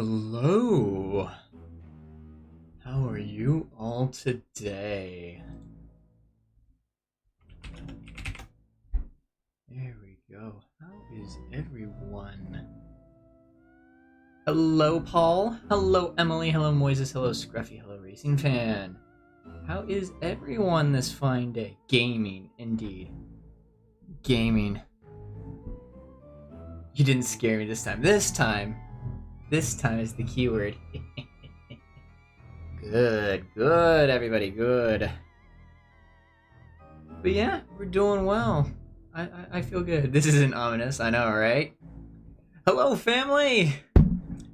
Hello. How are you all today? There we go. How is everyone? Hello, Paul. Hello, Emily. Hello, Moises. Hello, Scruffy. Hello, Racing Fan. How is everyone this fine day? Gaming, indeed. Gaming. You didn't scare me this time. This time is the keyword. Good, everybody, good. But yeah, we're doing well. I feel good. This isn't ominous, I know, right? Hello, family!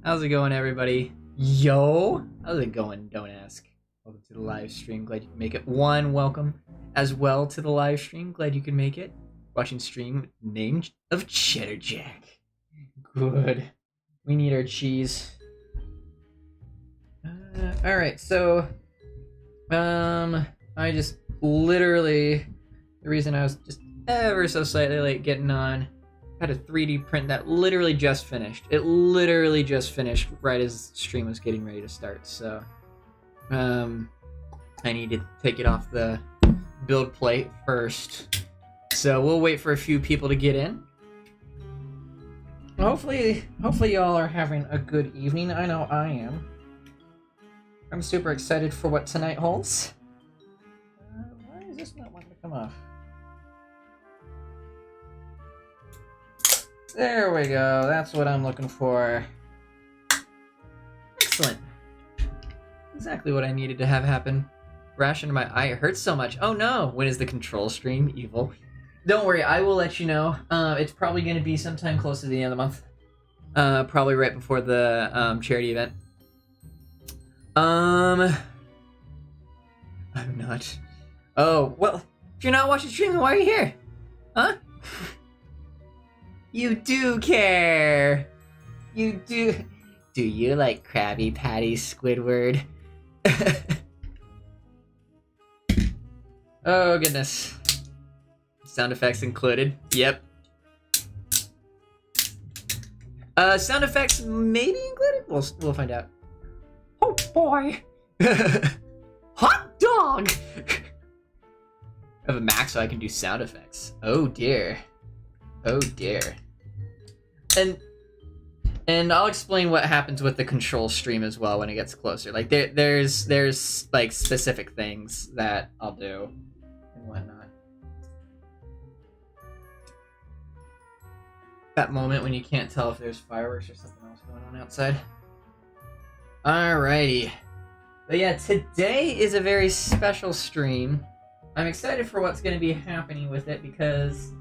How's it going, everybody? Yo! How's it going? Don't ask. Welcome to the live stream. Glad you can make it. Welcome as well to the live stream. Glad you can make it. Watching stream named of Cheddar Jack. Good. We need our cheese. Alright, so I just literally, the reason I was just ever so slightly late getting on, had a 3D print that literally just finished. It literally just finished right as the stream was getting ready to start, so I need to take it off the build plate first. So we'll wait for a few people to get in. Hopefully y'all are having a good evening. I know I am. I'm super excited for what tonight holds. Why is this not wanting to come off? There we go. That's what I'm looking for. Excellent. Exactly what I needed to have happen. Rash under my eye. It hurts so much. Oh no! When is the control stream? Evil. Don't worry, I will let you know. It's probably going to be sometime close to the end of the month. Probably right before the charity event. I'm not. Oh, well, if you're not watching stream, then why are you here? Huh? You do care. You do. Do you like Krabby Patty, Squidward? Oh, goodness. Sound effects included. Yep. Sound effects maybe included? We'll find out. Oh boy! Hot dog! I have a Mac so I can do sound effects. Oh dear. Oh dear. And I'll explain what happens with the control stream as well when it gets closer. Like there's like specific things that I'll do and whatnot. That moment when you can't tell if there's fireworks or something else going on outside. Alrighty. But yeah, today is a very special stream. I'm excited for what's going to be happening with it because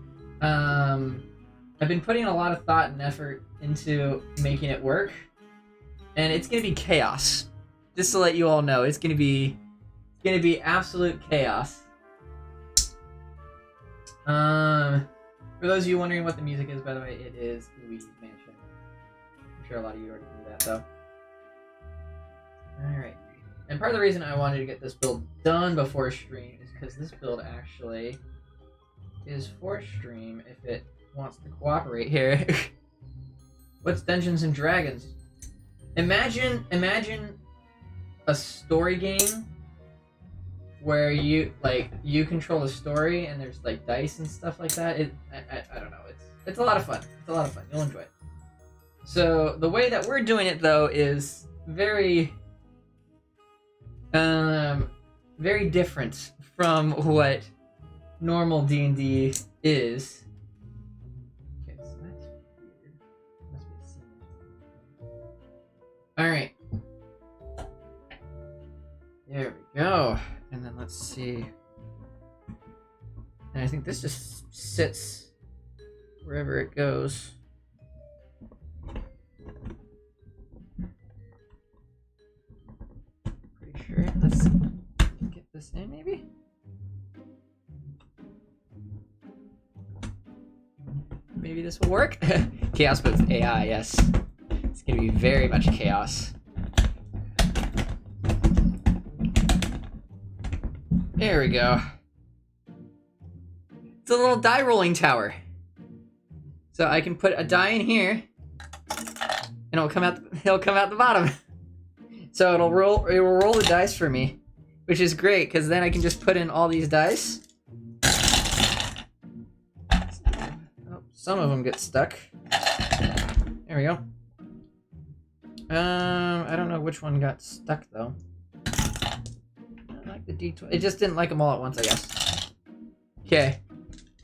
I've been putting a lot of thought and effort into making it work. And it's going to be chaos. Just to let you all know, it's going to be absolute chaos. For those of you wondering what the music is, by the way, it is Luigi's Mansion. I'm sure a lot of you already knew that, though. Alright. And part of the reason I wanted to get this build done before stream is because this build actually is for stream if it wants to cooperate here. What's Dungeons and Dragons? Imagine a story game where you control the story and there's like dice and stuff like that. I don't know. It's a lot of fun. It's a lot of fun. You'll enjoy it. So the way that we're doing it though is very very different from what normal D&D is. Okay, so that's weird. Must be a scene. All right. There we go. And then let's see. And I think this just sits wherever it goes. Pretty sure. Let's get this in, maybe? Maybe this will work? Chaos but with AI, yes. It's gonna be very much chaos. There we go. It's a little die rolling tower. So I can put a die in here, and it'll come out the bottom. So it will roll the dice for me, which is great because then I can just put in all these dice. Oh, some of them get stuck. There we go. I don't know which one got stuck though. I like the D20. It just didn't like them all at once, I guess. Okay,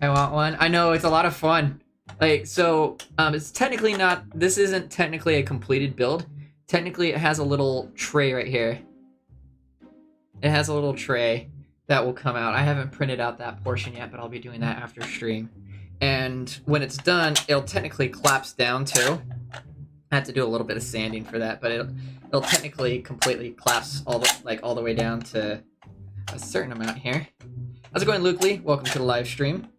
I want one. I know, it's a lot of fun. Like, so, it's technically not, this isn't technically a completed build. Technically, it has a little tray right here. It has a little tray that will come out. I haven't printed out that portion yet, but I'll be doing that after stream. And when it's done, it'll technically collapse down too. I have to do a little bit of sanding for that, but it'll technically completely collapse all the way down to a certain amount here. How's it going, Luke Lee? Welcome to the live stream.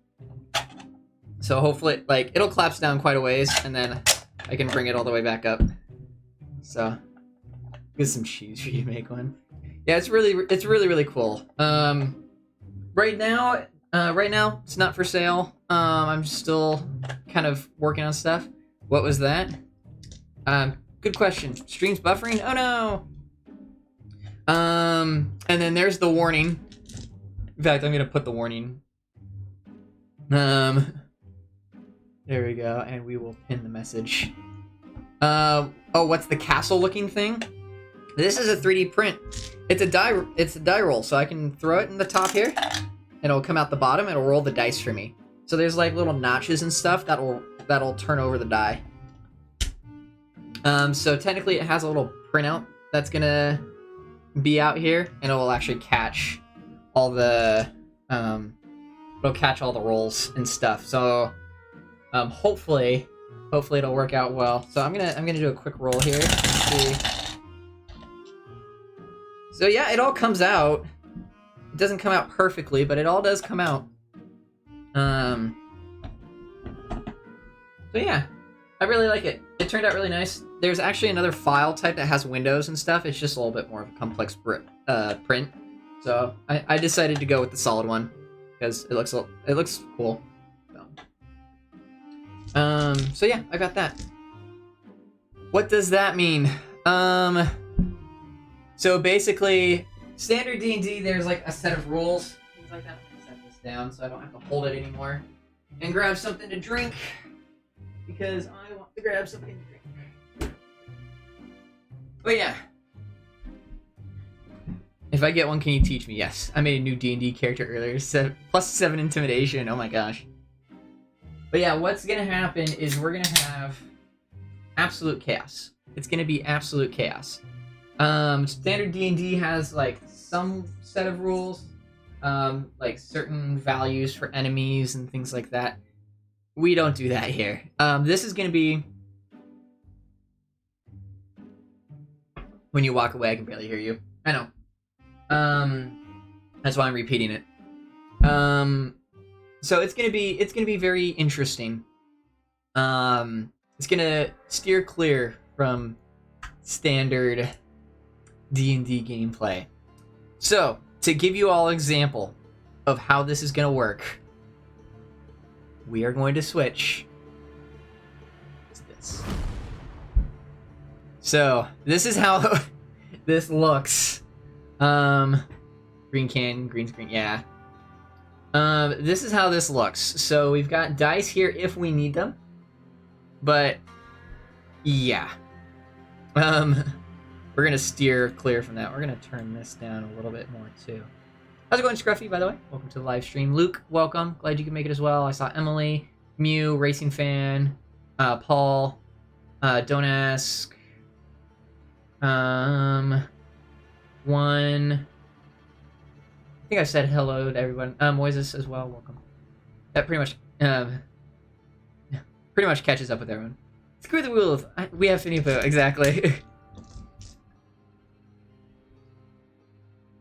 So hopefully, like, it'll collapse down quite a ways, and then I can bring it all the way back up. So, get some cheese for you to make one. Yeah, it's really cool. Right now, it's not for sale. I'm still kind of working on stuff. What was that? Good question. Stream's buffering? Oh no! And then there's the warning. In fact, I'm gonna put the warning. There we go, and we will pin the message. Oh, what's the castle-looking thing? This is a 3D print. It's a die roll, so I can throw it in the top here, and it'll come out the bottom, and it'll roll the dice for me. So there's like little notches and stuff that'll turn over the die. So technically it has a little printout that's gonna be out here, and it will actually catch all the it'll catch all the rolls and stuff. So hopefully it'll work out well. So I'm gonna do a quick roll here. Let's see. So yeah, it all comes out. It doesn't come out perfectly, but it all does come out. So yeah, I really like it. It turned out really nice. There's actually another file type that has windows and stuff. It's just a little bit more of a complex print. So I decided to go with the solid one because it looks cool. So yeah, I got that. What does that mean? So basically, standard D&D, there's like a set of rules, things like that. I'll set this down so I don't have to hold it anymore. And grab something to drink, because I want to grab something to drink. But yeah. If I get one, can you teach me? Yes. I made a new D&D character earlier. +7 intimidation. Oh my gosh. But yeah, what's gonna happen is we're gonna have absolute chaos. It's gonna be absolute chaos. Standard D&D has like some set of rules, like certain values for enemies and things like that. We don't do that here. This is gonna be... When you walk away, I can barely hear you. I know. That's why I'm repeating it. So it's gonna be very interesting. It's gonna steer clear from standard D&D gameplay. So, to give you all an example of how this is gonna work, we are going to switch to this. So, this is how this looks. Green can, green screen, yeah. This is how this looks. So we've got dice here if we need them. But, yeah. We're gonna steer clear from that. We're gonna turn this down a little bit more too. How's it going, Scruffy, by the way? Welcome to the live stream. Luke, welcome. Glad you could make it as well. I saw Emily, Mew, Racing Fan, Paul, Don't Ask, one... I think I said hello to everyone. Moises as well, welcome. That pretty much catches up with everyone. Screw the wheel. We have Finito, exactly.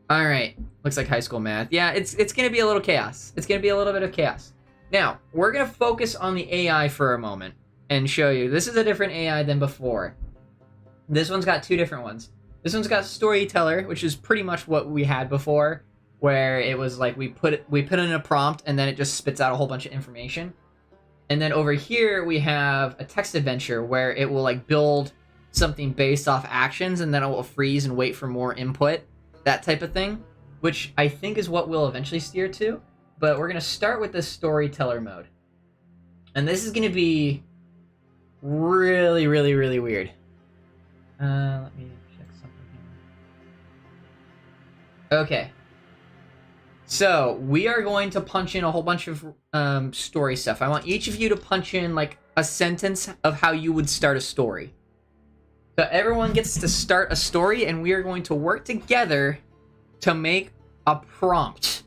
All right, looks like high school math. Yeah, it's gonna be a little chaos. It's gonna be a little bit of chaos. Now we're gonna focus on the AI for a moment and show you. This is a different AI than before. This one's got two different ones. This one's got Storyteller, which is pretty much what we had before, where it was like we put in a prompt and then it just spits out a whole bunch of information. And then over here we have a text adventure where it will like build something based off actions, and then it will freeze and wait for more input, that type of thing, which I think is what we'll eventually steer to. But we're going to start with the storyteller mode. And this is going to be really, really, really weird. Let me check something here. Okay. So, we are going to punch in a whole bunch of story stuff. I want each of you to punch in, like, a sentence of how you would start a story. So, everyone gets to start a story, and we are going to work together to make a prompt.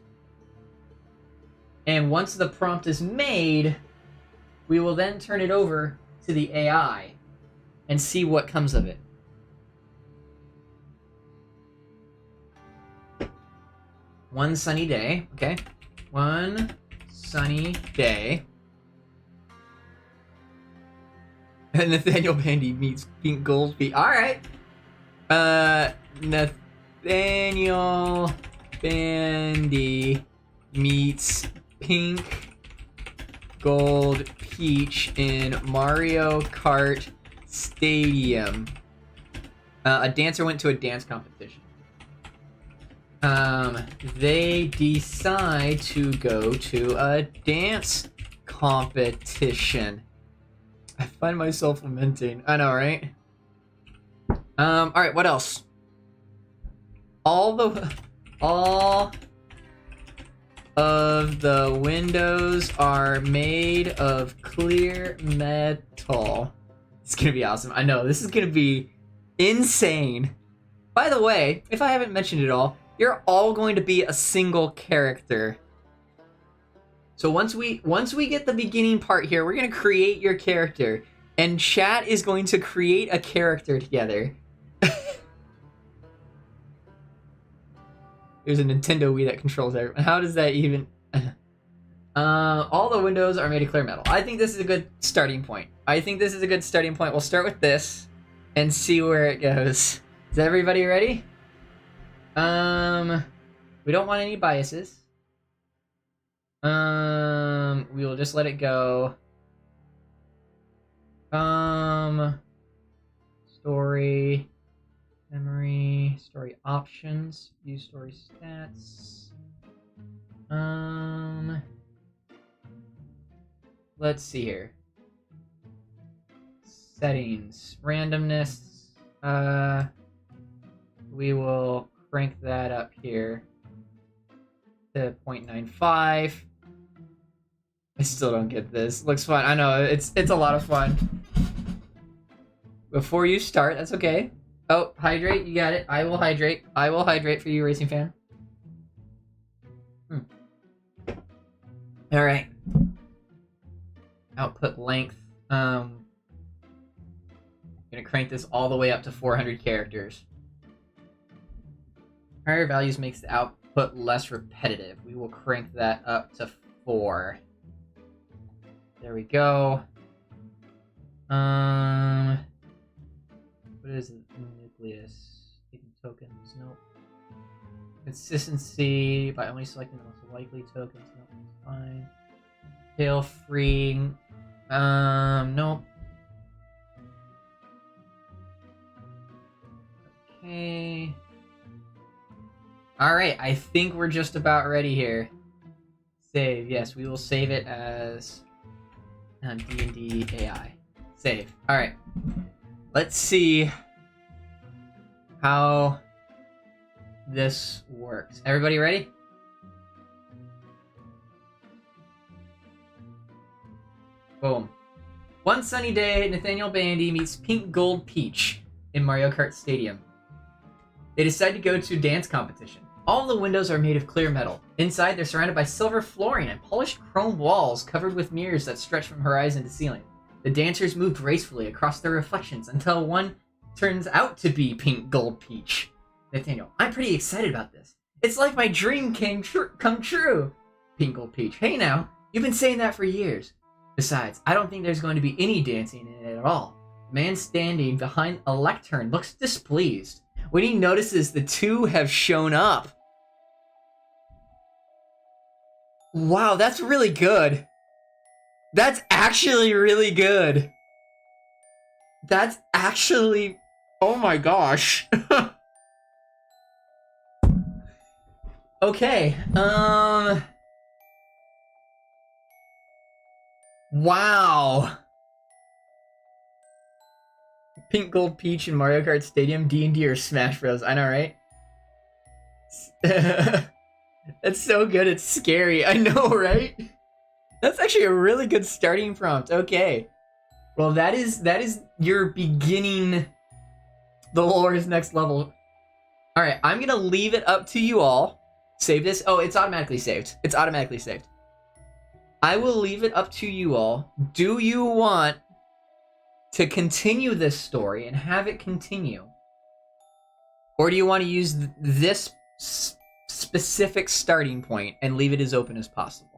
And once the prompt is made, we will then turn it over to the AI and see what comes of it. One sunny day, okay? One sunny day. And Nathaniel Bandy meets Pink Goldfeet. Alright. Nathaniel Bandy meets Pink Gold Peach in Mario Kart Stadium. A dancer went to a dance competition. They decide to go to a dance competition. I find myself lamenting. I know, right? Alright, what else? All of the windows are made of clear metal. It's gonna be awesome. I know, this is gonna be insane. By the way, if I haven't mentioned it all, you're all going to be a single character. So once we get the beginning part here, we're gonna create your character, and chat is going to create a character together. There's a Nintendo Wii that controls everyone. How does that even... all the windows are made of clear metal. I think this is a good starting point. We'll start with this and see where it goes. Is everybody ready? We don't want any biases. We will just let it go. Story... Memory, story options, view story stats. Let's see here. Settings, randomness. We will crank that up here to 0.95. I still don't get this. Looks fun. I know, it's a lot of fun. Before you start, that's okay. Oh, hydrate, you got it. I will hydrate for you, racing fan. Alright. Output length. I'm gonna crank this all the way up to 400 characters. Higher values makes the output less repetitive. We will crank that up to 4. There we go. What is it? Nucleus. Hidden tokens. Nope. Consistency by only selecting the most likely tokens. Nope. That's fine. Tail free. Nope. Okay. Alright, I think we're just about ready here. Save. Yes, we will save it as D&D AI. Save. Alright. Let's see how this works. Everybody ready? Boom. One sunny day, Nathaniel Bandy meets Pink Gold Peach in Mario Kart Stadium. They decide to go to a dance competition. All the windows are made of clear metal. Inside, they're surrounded by silver flooring and polished chrome walls covered with mirrors that stretch from horizon to ceiling. The dancers move gracefully across their reflections until one turns out to be Pink Gold Peach. Nathaniel, I'm pretty excited about this. It's like my dream come true. Pink Gold Peach, hey now, you've been saying that for years. Besides, I don't think there's going to be any dancing in it at all. The man standing behind a lectern looks displeased. When he notices the two have shown up. Wow, that's really good. That's actually really good. That's actually... Oh my gosh. Okay, wow. Pink Gold Peach in Mario Kart Stadium, D&D or Smash Bros. I know, right? That's so good, it's scary. I know, right? That's actually a really good starting prompt. Okay. Well, that is your beginning the lore's next level. Alright, I'm gonna leave it up to you all. Save this. Oh, it's automatically saved. It's automatically saved. I will leave it up to you all. Do you want to continue this story and have it continue? Or do you want to use this specific starting point and leave it as open as possible?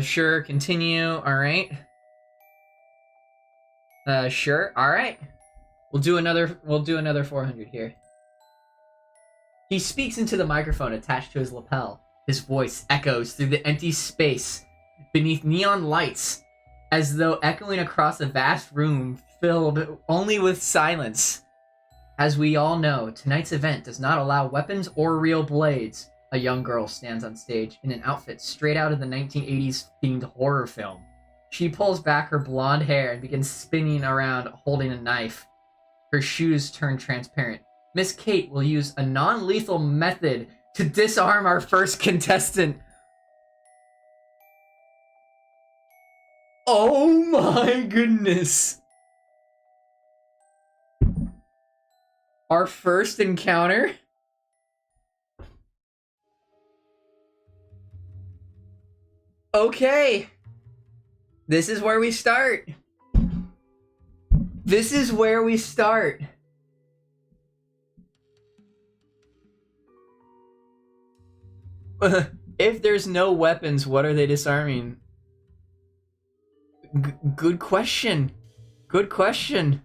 Sure, continue. Alright. Sure. Alright. We'll do another 400 here. He speaks into the microphone attached to his lapel. His voice echoes through the empty space beneath neon lights, as though echoing across a vast room filled only with silence. As we all know, tonight's event does not allow weapons or real blades. A young girl stands on stage in an outfit straight out of the 1980s themed horror film. She pulls back her blonde hair and begins spinning around holding a knife. Her shoes turn transparent. Miss Kate will use a non-lethal method to disarm our first contestant. Oh my goodness. Our first encounter? Okay. This is where we start. This is where we start. If there's no weapons, what are they disarming? Good question. Good question.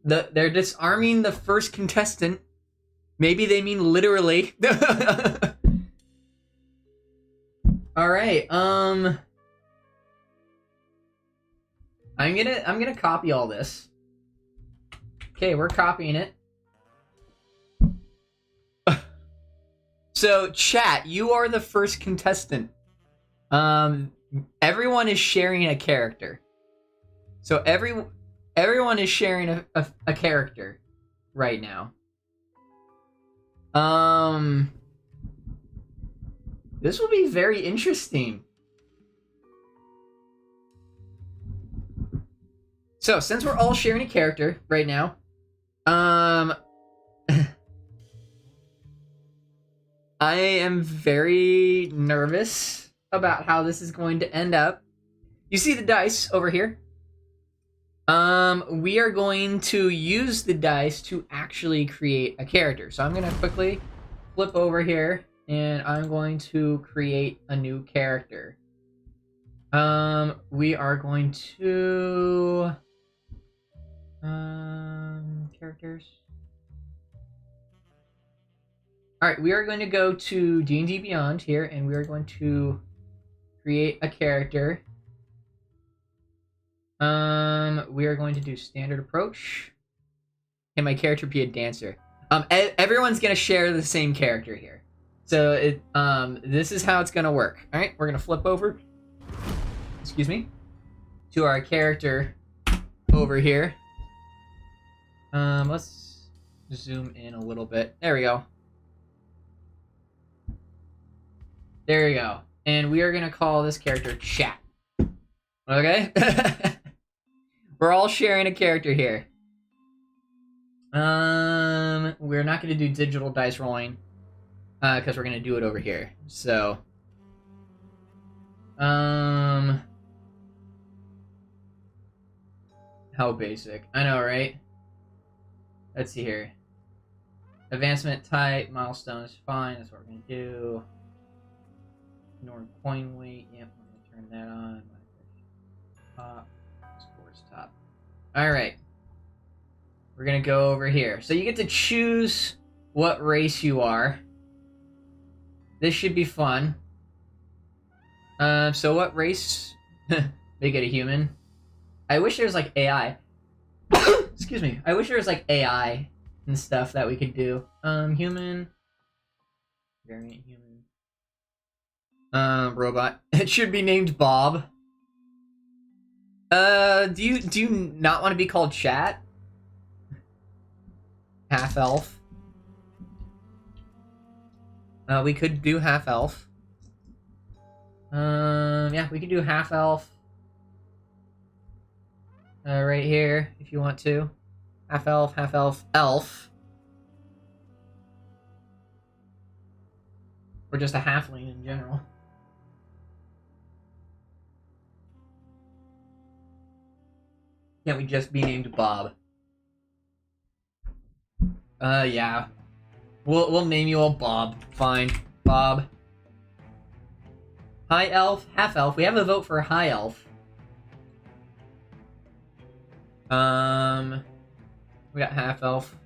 They're disarming the first contestant. Maybe they mean literally. All right. I'm gonna copy all this. Okay, we're copying it. So, chat, you are the first contestant. Everyone is sharing a character. So everyone is sharing a character right now. This will be very interesting. So, since we're all sharing a character right now, I am very nervous about how this is going to end up. You see the dice over here? We are going to use the dice to actually create a character. So I'm going to quickly flip over here, and I'm going to create a new character. We are going to... characters. Alright, we are going to go to D&D Beyond here, and we are going to create a character. We are going to do standard approach. Can my character be a dancer? Everyone's gonna share the same character here. So this is how it's gonna work. Alright, we're gonna flip over. Excuse me. To our character over here. Let's zoom in a little bit. There we go. There we go. And we are gonna call this character Chat. Okay? We're all sharing a character here. We're not gonna do digital dice rolling. Because we're gonna do it over here. So how basic. I know, right? Let's see here. Advancement type, milestone is fine, that's what we're gonna do. Ignore coin weight, yep, I'm gonna turn that on. Top, scores top. Alright. We're gonna go over here. So you get to choose what race you are. This should be fun. So what race? Make it a human. I wish there was like AI. Excuse me. I wish there was like AI and stuff that we could do. Human. Variant human. Robot. It should be named Bob. Do you not want to be called Chat? Half elf. We could do half elf. Yeah, we could do half elf. Right here, if you want to. Half elf, elf. Or just a halfling in general. Can't we just be named Bob? Yeah. We'll name you all Bob. Fine. Bob. High elf, half elf. We have a vote for high elf. We got half elf.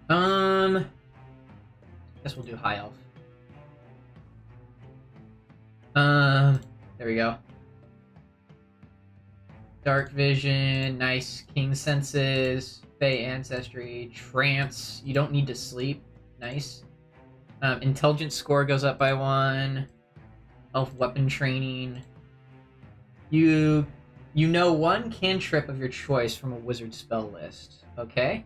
Guess we'll do high elf. There we go. Dark vision, nice king senses, Fey ancestry, trance. You don't need to sleep. Nice. Intelligence score goes up by 1. Elf weapon training. You know one cantrip of your choice from a wizard spell list. Okay.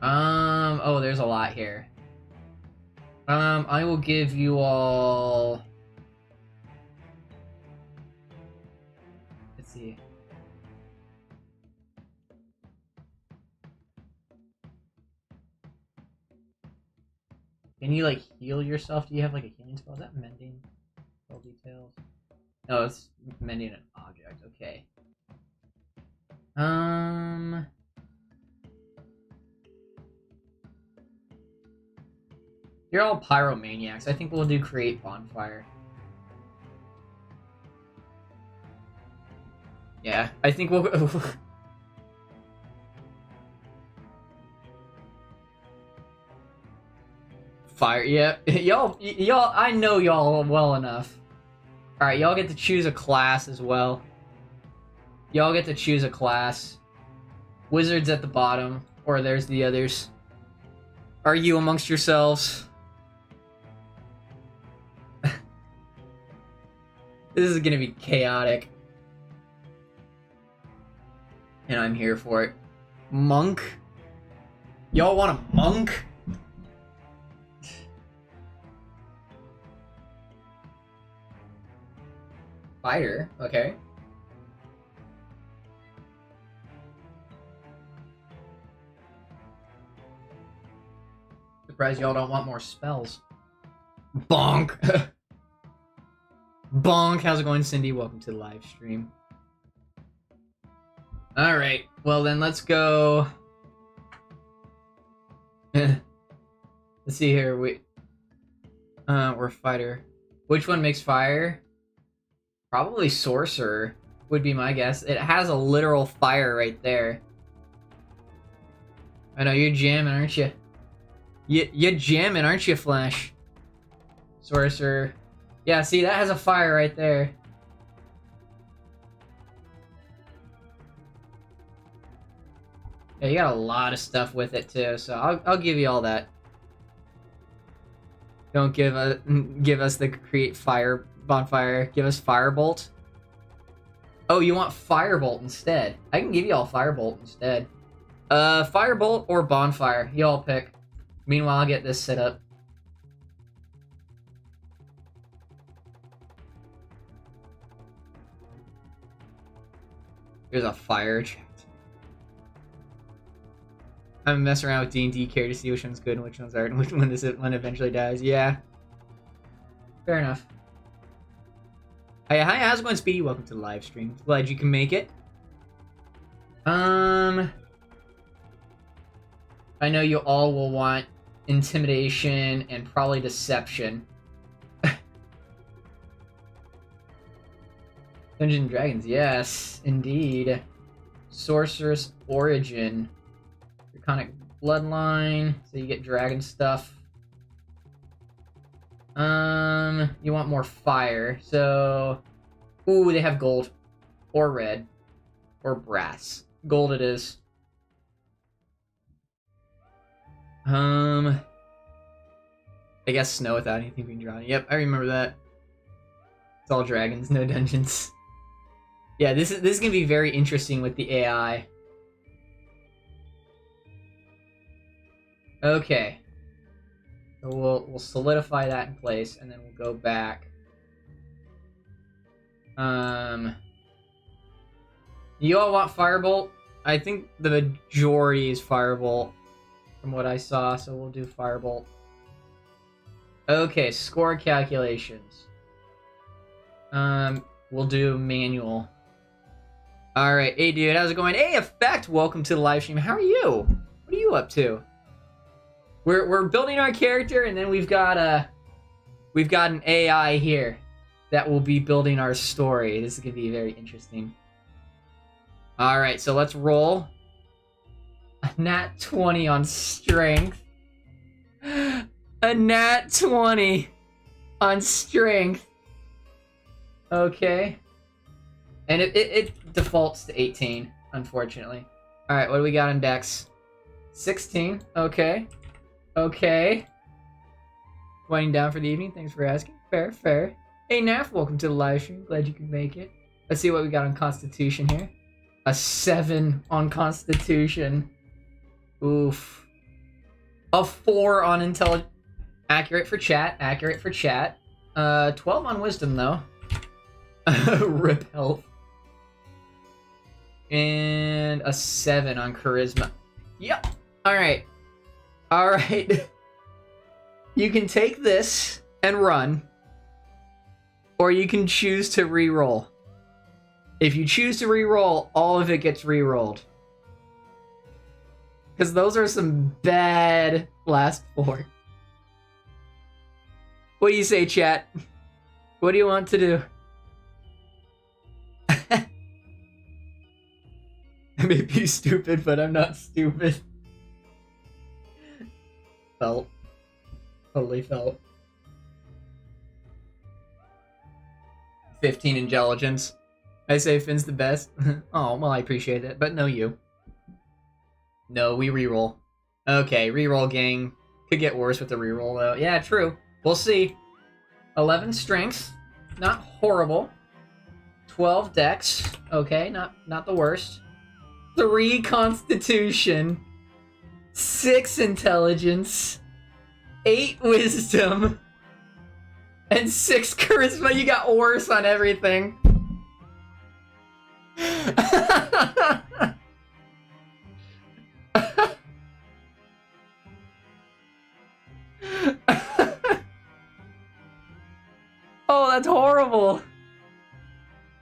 Oh, there's a lot here. I will give you all... Let's see. Can you, like, heal yourself? Do you have, like, a healing spell? Is that mending? Spell details? No, it's mending an object. Okay. You're all pyromaniacs. I think we'll do create bonfire. Yeah, I think we'll... Fire, yeah. Y'all, I know y'all well enough. Alright, y'all get to choose a class as well. Y'all get to choose a class. Wizards at the bottom, or there's the others. Argue amongst yourselves. This is gonna be chaotic. And I'm here for it. Monk? Y'all want a monk? Fighter, okay. Surprised y'all don't want more spells. Bonk! Bonk! How's it going, Cindy? Welcome to the live stream. Alright, well then let's go... Let's see here, we're fighter. Which one makes fire? Probably sorcerer would be my guess. It has a literal fire right there. I know, you're jamming, aren't you? You're jamming, aren't you, Flash? Sorcerer. Yeah, see, that has a fire right there. Yeah, you got a lot of stuff with it too, so I'll give you all that. Don't give us the create fire bonfire. Give us firebolt. Oh, you want firebolt instead? I can give you all firebolt instead. Firebolt or bonfire? You all pick. Meanwhile, I'll get this set up. Here's a fire chat. I'm messing around with D&D care to see which one's good and which ones aren't, and which one one eventually dies. Yeah. Fair enough. Hi, how's it going, Speedy? Welcome to the live stream. Glad you can make it. I know you all will want intimidation and probably deception. Dungeons and Dragons, yes, indeed. Sorceress Origin. Draconic Bloodline, so you get dragon stuff. You want more fire, so... Ooh, they have gold. Or red. Or brass. Gold it is. I guess snow without anything being drawn. Yep, I remember that. It's all dragons, no dungeons. Yeah, this is gonna be very interesting with the AI. Okay. So we'll solidify that in place, and then we'll go back. You all want Firebolt? I think the majority is Firebolt from what I saw, so we'll do Firebolt. Okay, score calculations. We'll do manual. Alright, hey dude, how's it going? Hey, Effect, welcome to the live stream. How are you? What are you up to? We're building our character, and then we've got an AI here that will be building our story. This is gonna be very interesting. Alright, so let's roll. A nat 20 on strength. A nat 20 on strength. Okay. And it defaults to 18, unfortunately. Alright, what do we got on Dex? 16. Okay. Okay. Winding down for the evening. Thanks for asking. Fair, fair. Hey, Naf, welcome to the live stream. Glad you could make it. Let's see what we got on Constitution here. A 7 on Constitution. Oof. A 4 on Intelligence. Accurate for chat. Accurate for chat. 12 on Wisdom, though. Rip health. And a 7 on Charisma. Yep. Alright. Alright. You can take this and run. Or you can choose to re-roll. If you choose to re-roll, all of it gets re-rolled. Because those are some bad last 4. What do you say, chat? What do you want to do? I may be stupid, but I'm not stupid. Felt. Totally felt. 15 intelligence. I say Finn's the best. Oh, well, I appreciate it, but no you. No, we reroll. Okay, reroll, gang. Could get worse with the reroll, though. Yeah, true. We'll see. 11 strength. Not horrible. 12 dex. Okay, not the worst. 3 constitution. 6 intelligence. 8 wisdom. And 6 charisma. You got worse on everything. Oh, that's horrible.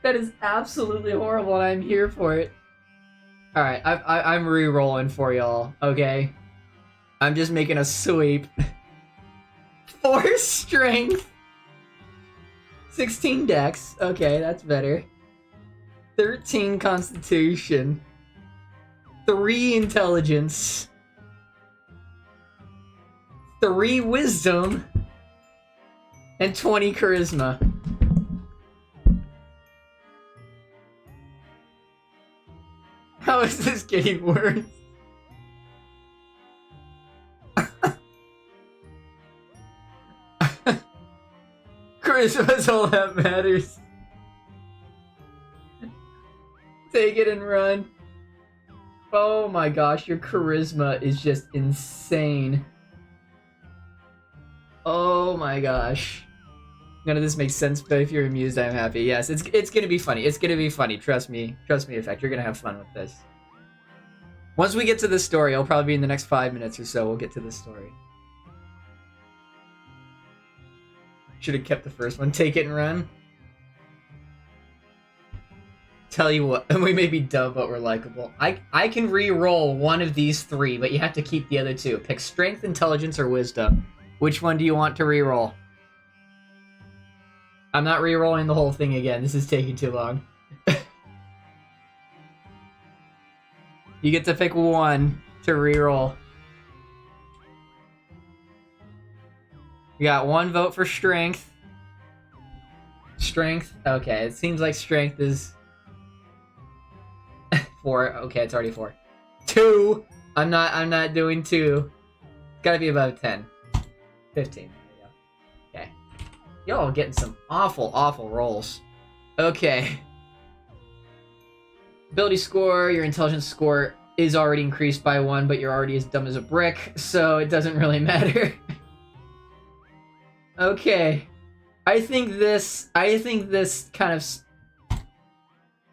That is absolutely horrible, and I'm here for it. Alright, I'm re-rolling for y'all, okay? I'm just making a sweep. 4 strength. 16 dex. Okay, that's better. 13 constitution. 3 intelligence. 3 wisdom. And 20 charisma. How is this getting worse? Charisma's all that matters. Take it and run. Oh my gosh, your charisma is just insane. Oh my gosh. None of this makes sense, but if you're amused, I'm happy. Yes, it's gonna be funny. It's gonna be funny. Trust me. Trust me, Effect. You're gonna have fun with this. Once we get to the story, it'll probably be in the next 5 minutes or so, we'll get to the story. Should have kept the first one. Take it and run. Tell you what, we may be dumb, but we're likable. I can re-roll one of these 3, but you have to keep the other 2. Pick Strength, Intelligence, or Wisdom. Which one do you want to re-roll? I'm not re-rolling the whole thing again. This is taking too long. You get to pick one to re-roll. We got 1 vote for strength. Strength. Okay, it seems like strength is 4. Okay, it's already 4. 2. I'm not doing 2. It's gotta be above 10. 15. There you go. Okay. Y'all are getting some awful rolls. Okay. Ability score, your intelligence score is already increased by 1, but you're already as dumb as a brick, so it doesn't really matter. Okay. I think this kind of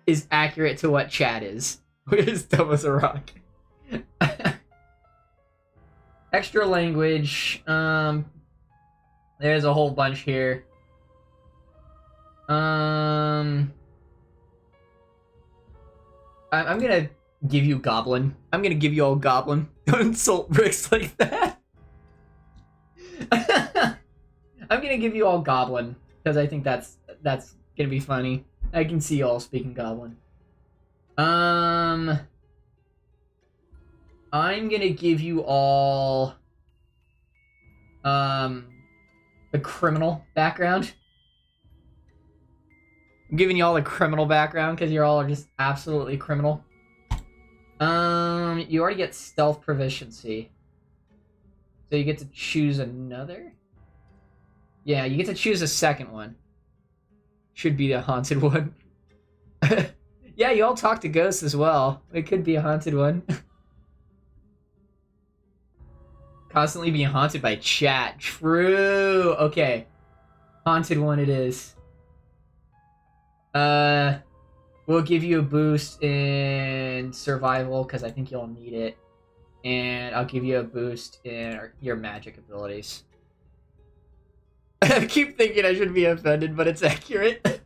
is accurate to what chat is. We're as dumb as a rock. Extra language. There's a whole bunch here. I'm gonna give you Goblin. I'm gonna give you all Goblin. Don't insult bricks like that. I'm gonna give you all Goblin because I think that's gonna be funny. I can see you all speaking Goblin. I'm gonna give you all the criminal background. I'm giving you all the criminal background because you're all just absolutely criminal. You already get stealth proficiency. So you get to choose another? Yeah, you get to choose a second one. Should be the haunted one. Yeah, you all talk to ghosts as well. It could be a haunted one. Constantly being haunted by chat. True. Okay. Haunted one it is. We'll give you a boost in survival because I think you'll need it. And I'll give you a boost in your magic abilities. I keep thinking I should be offended, but it's accurate.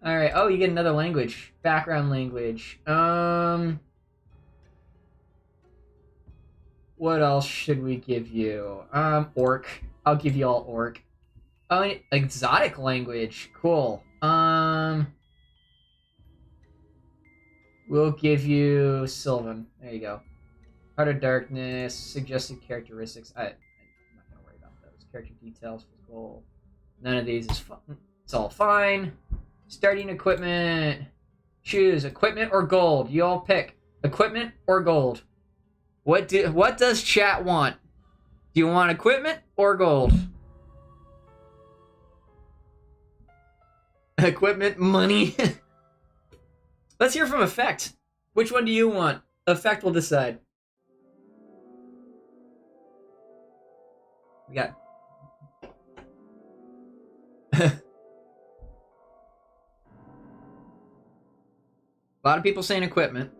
Alright, oh, you get another language. Background language. What else should we give you? Orc. I'll give you all Orc. Oh, exotic language. Cool. We'll give you Sylvan. There you go. Heart of Darkness, suggested characteristics. I'm not gonna worry about those. Character details, physical. None of these is fun. It's all fine. Starting equipment. Choose equipment or gold. You all pick equipment or gold. What does chat want? Do you want equipment or gold? Equipment, money. Let's hear from Effect. Which one do you want? Effect will decide. We got... A lot of people saying equipment.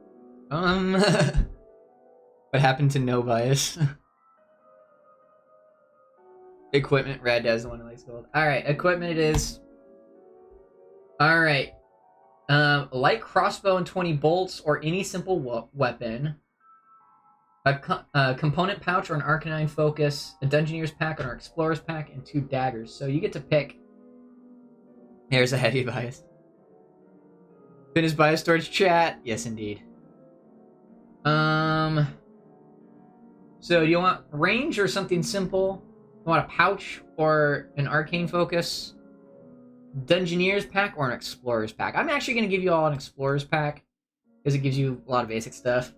What happened to no bias? Equipment, red as the one who likes gold. Alright, equipment it is. Alright. Light crossbow and 20 bolts, or any simple weapon. A component pouch or an arcanine focus. A dungeoneer's pack or an explorer's pack, and 2 daggers. So you get to pick. Here's a heavy bias. Finish bias towards chat. Yes, indeed. So do you want range or something simple? You want a pouch or an arcane focus? Dungeoneer's pack or an explorer's pack? I'm actually going to give you all an explorer's pack because it gives you a lot of basic stuff.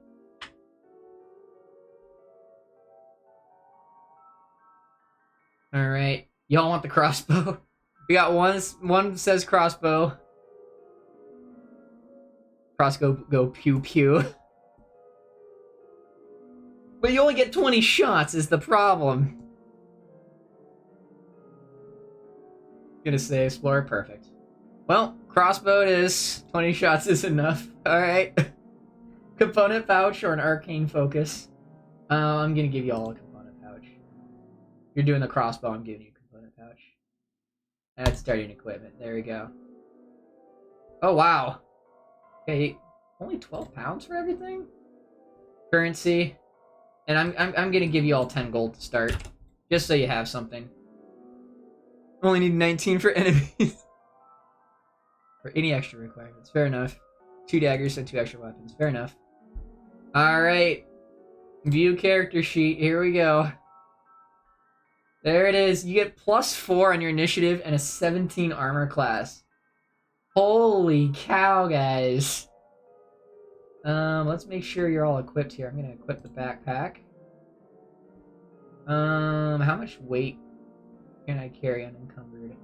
Alright. Y'all want the crossbow? We got one says crossbow. Crossbow go pew pew. But you only get 20 shots is the problem. Gonna say explorer, perfect. Well, crossbow it is. 20 shots is enough. Alright. Component pouch or an arcane focus. I'm gonna give you all a component pouch. You're doing the crossbow, I'm giving you a component pouch. That's starting equipment. There we go. Oh wow. Okay, only 12 pounds for everything? Currency. And I'm gonna give you all 10 gold to start. Just so you have something. Only need 19 for enemies. For any extra requirements. Fair enough. 2 daggers and 2 extra weapons. Fair enough. Alright. View character sheet. Here we go. There it is. You get +4 on your initiative and a 17 armor class. Holy cow, guys. Let's make sure you're all equipped here. I'm gonna equip the backpack. How much weight can I carry unencumbered?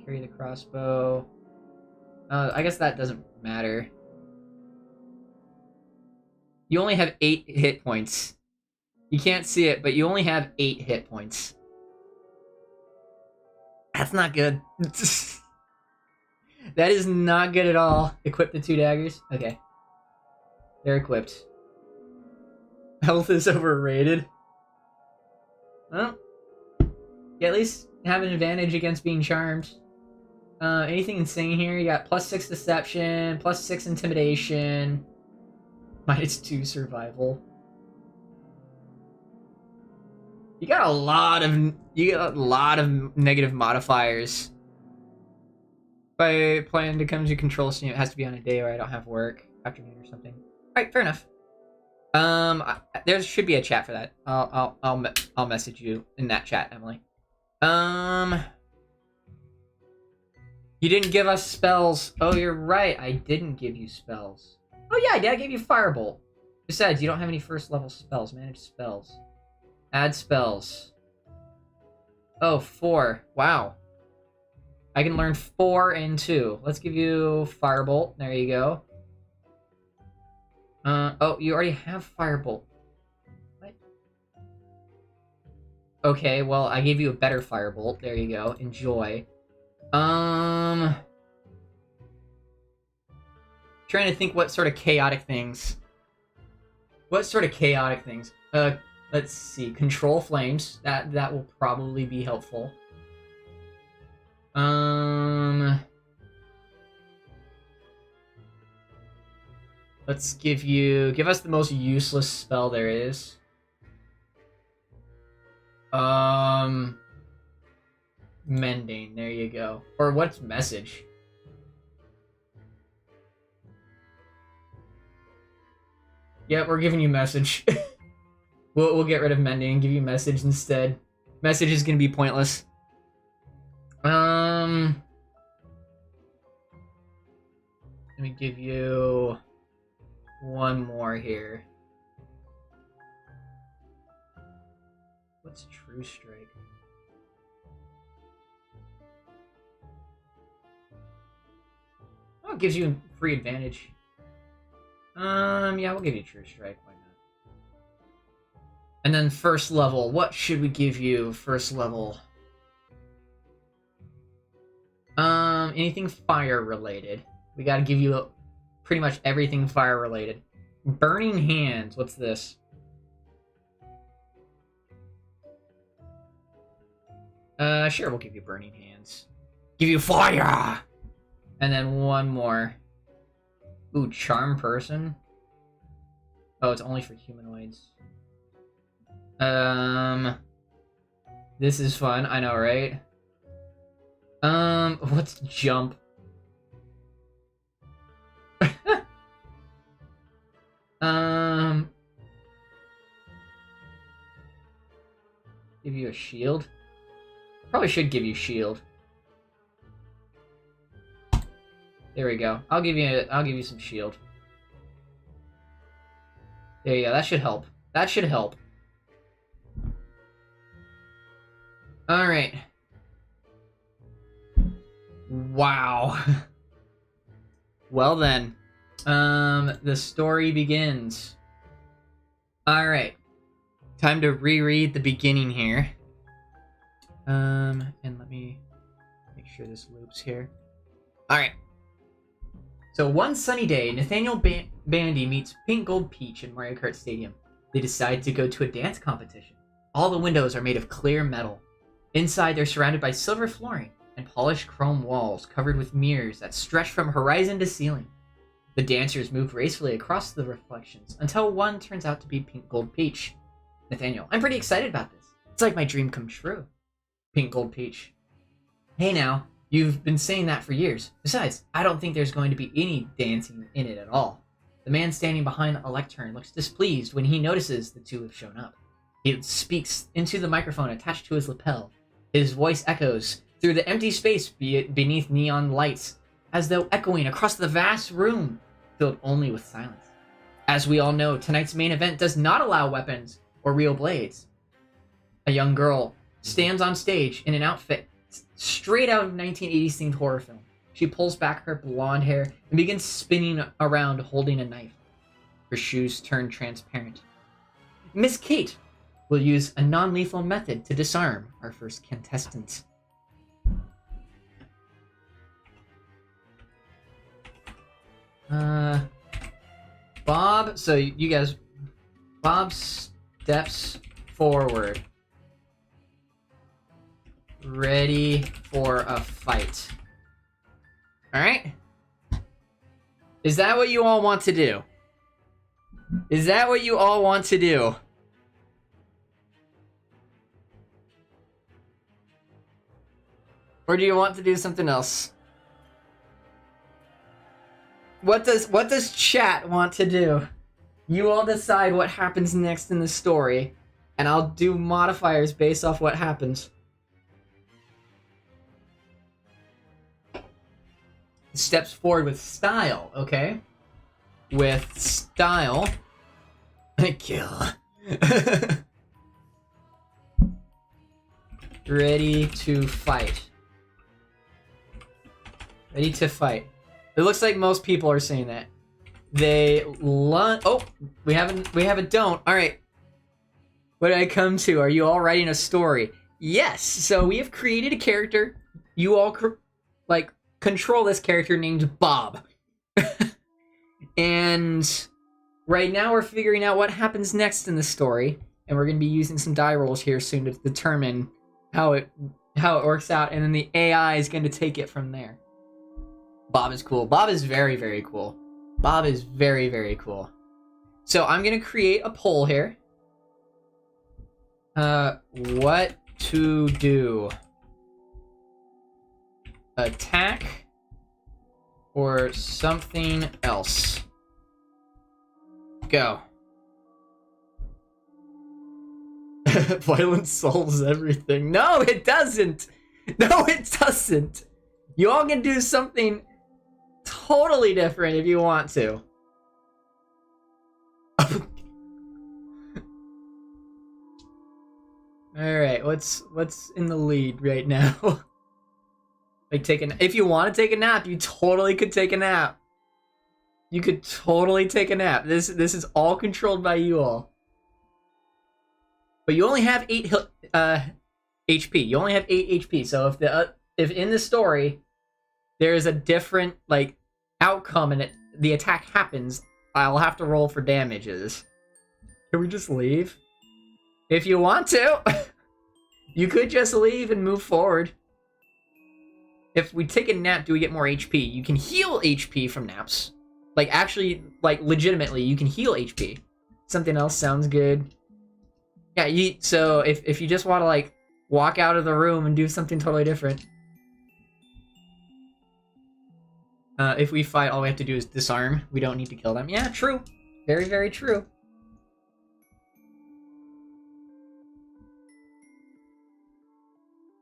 Carry the crossbow. I guess that doesn't matter. You only have 8 hit points. You can't see it, but you only have 8 hit points. That's not good. That is not good at all. Equip the 2 daggers. Okay. They're equipped. Health is overrated. Well, you at least have an advantage against being charmed. Anything insane here? You got +6 deception, +6 intimidation, -2 survival. You got a lot of negative modifiers. If I plan to come to control stream, it has to be on a day where I don't have work, afternoon or something. Alright, fair enough. There should be a chat for that. I'll message you in that chat, Emily. You didn't give us spells. Oh, you're right. I didn't give you spells. Oh yeah, I did. I gave you Firebolt. Besides, you don't have any first level spells. Manage spells. Add spells. Oh, 4. Wow. I can learn 4 and 2. Let's give you Firebolt. There you go. Oh, you already have Firebolt. What? Okay, well, I gave you a better Firebolt. There you go. Enjoy. Trying to think what sort of chaotic things. Let's see. Control flames. That will probably be helpful. Let's give us the most useless spell there is. Mending, there you go. Or what's message? Yeah, we're giving you message. We'll get rid of mending and give you message instead. Message is gonna be pointless. Let me give you one more here. What's True Strike? Oh, it gives you free advantage. Yeah, we'll give you True Strike. Why not? And then first level. What should we give you first level? Anything fire related. We gotta give you pretty much everything fire related. Burning Hands. What's this? Sure, we'll give you Burning Hands. Give you fire! And then one more. Ooh, Charm Person. Oh, it's only for humanoids. This is fun, I know, right? What's Jump? Give you a shield? Probably should give you shield. There we go. I'll give you some shield. There you go. That should help. That should help. All right. Wow. Well then, the story begins. All right. Time to reread the beginning here. And let me make sure this loops here. All right. So one sunny day, Nathaniel Bandy meets Pink Gold Peach in Mario Kart Stadium. They decide to go to a dance competition. All the windows are made of clear metal. Inside, they're surrounded by silver flooring and polished chrome walls covered with mirrors that stretch from horizon to ceiling. The dancers move gracefully across the reflections until one turns out to be Pink Gold Peach. Nathaniel, I'm pretty excited about this. It's like my dream come true. Pink Gold Peach. Hey now, you've been saying that for years. Besides, I don't think there's going to be any dancing in it at all. The man standing behind a lectern looks displeased when he notices the two have shown up. He speaks into the microphone attached to his lapel. His voice echoes through the empty space beneath neon lights, as though echoing across the vast room, filled only with silence. As we all know, tonight's main event does not allow weapons or real blades. A young girl stands on stage in an outfit straight out of 1980s themed horror film. She pulls back her blonde hair and begins spinning around holding a knife. Her shoes turn transparent. Miss Kate will use a non-lethal method to disarm our first contestant. Bob, so you guys, Bob steps forward. Ready for a fight. Alright? Is that what you all want to do? Is that what you all want to do? Or do you want to do something else? What does chat want to do? You all decide what happens next in the story, and I'll do modifiers based off what happens. Steps forward with style, okay? With style. Kill. Ready to fight. Ready to fight. It looks like most people are saying that. They oh, we have a don't. All right. What did I come to? Are you all writing a story? Yes. So we have created a character. You all control this character named Bob. And right now we're figuring out what happens next in the story, and we're going to be using some die rolls here soon to determine how it works out, and then the AI is going to take it from there. Bob is cool. Bob is very, very cool. Bob is very, very cool. So I'm going to create a poll here. What to do? Attack or something else? Go. Violence solves everything. No, it doesn't. No, it doesn't. You all can do something totally different if you want to. Alright, what's in the lead right now? Like if you want to take a nap, you totally could take a nap. You could totally take a nap. This is all controlled by you all. But you only have 8 HP. You only have 8 HP. So if in the story there is a different outcome and the attack happens, I'll have to roll for damages. Can we just leave? If you want to, you could just leave and move forward. If we take a nap, do we get more HP? You can heal HP from naps. Actually, legitimately, you can heal HP. Something else sounds good. Yeah, so if you just want to, walk out of the room and do something totally different. If we fight, all we have to do is disarm. We don't need to kill them. Yeah, true. Very, very true.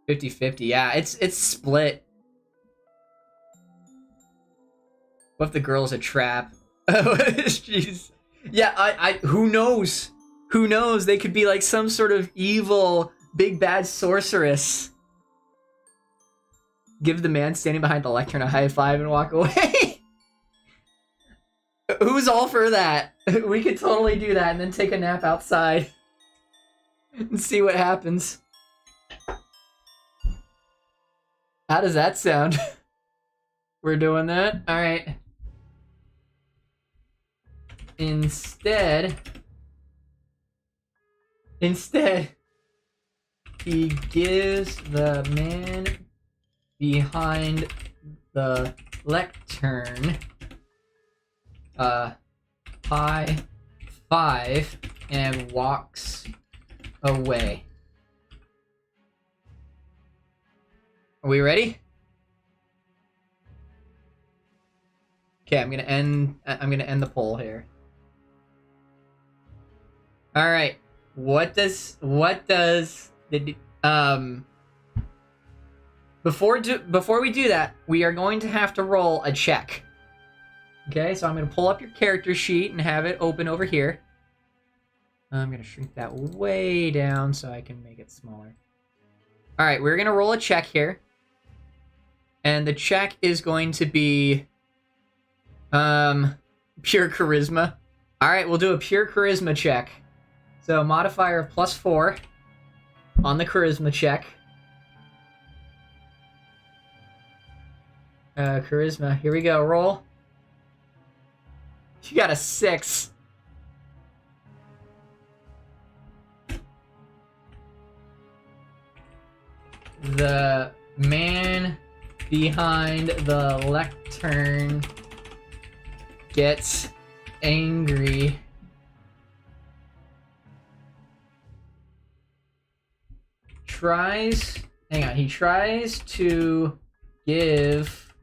$50-50. Yeah, it's split. What if the girl's a trap? Jeez. Yeah, who knows? Who knows? They could be some sort of evil, big bad sorceress. Give the man standing behind the lectern a high five and walk away. Who's all for that? We could totally do that and then take a nap outside. And see what happens. How does that sound? We're doing that? Alright. Instead, he gives the man behind the lectern high five and walks away. Are we ready? Okay, I'm gonna end the poll here. All right. What does the before we do that, we are going to have to roll a check. Okay, so I'm gonna pull up your character sheet and have it open over here. I'm gonna shrink that way down so I can make it smaller. All right, we're gonna roll a check here, and the check is going to be pure charisma. All right, we'll do a pure charisma check. So modifier of +4 on the charisma check. Charisma. Here we go. Roll. You got a 6. The man behind the lectern gets angry. He tries to give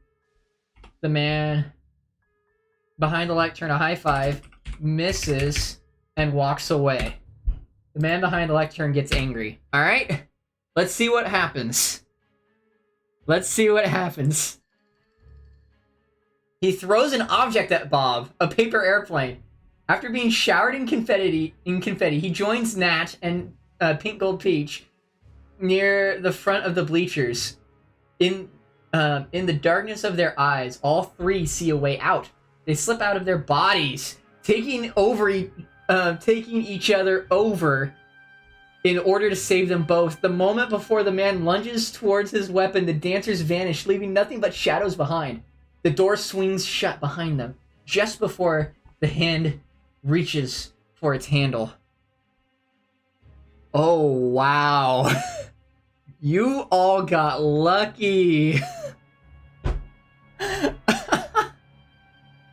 the man behind the lectern a high five, misses, and walks away. The man behind the lectern gets angry. All right? Let's see what happens. Let's see what happens. He throws an object at Bob, a paper airplane. After being showered in confetti, he joins Nat and Pink Gold Peach near the front of the bleachers. In the darkness of their eyes, all three see a way out. They slip out of their bodies, taking each other over in order to save them both. The moment before the man lunges towards his weapon, the dancers vanish, leaving nothing but shadows behind. The door swings shut behind them, just before the hand reaches for its handle. Oh, wow. You all got lucky.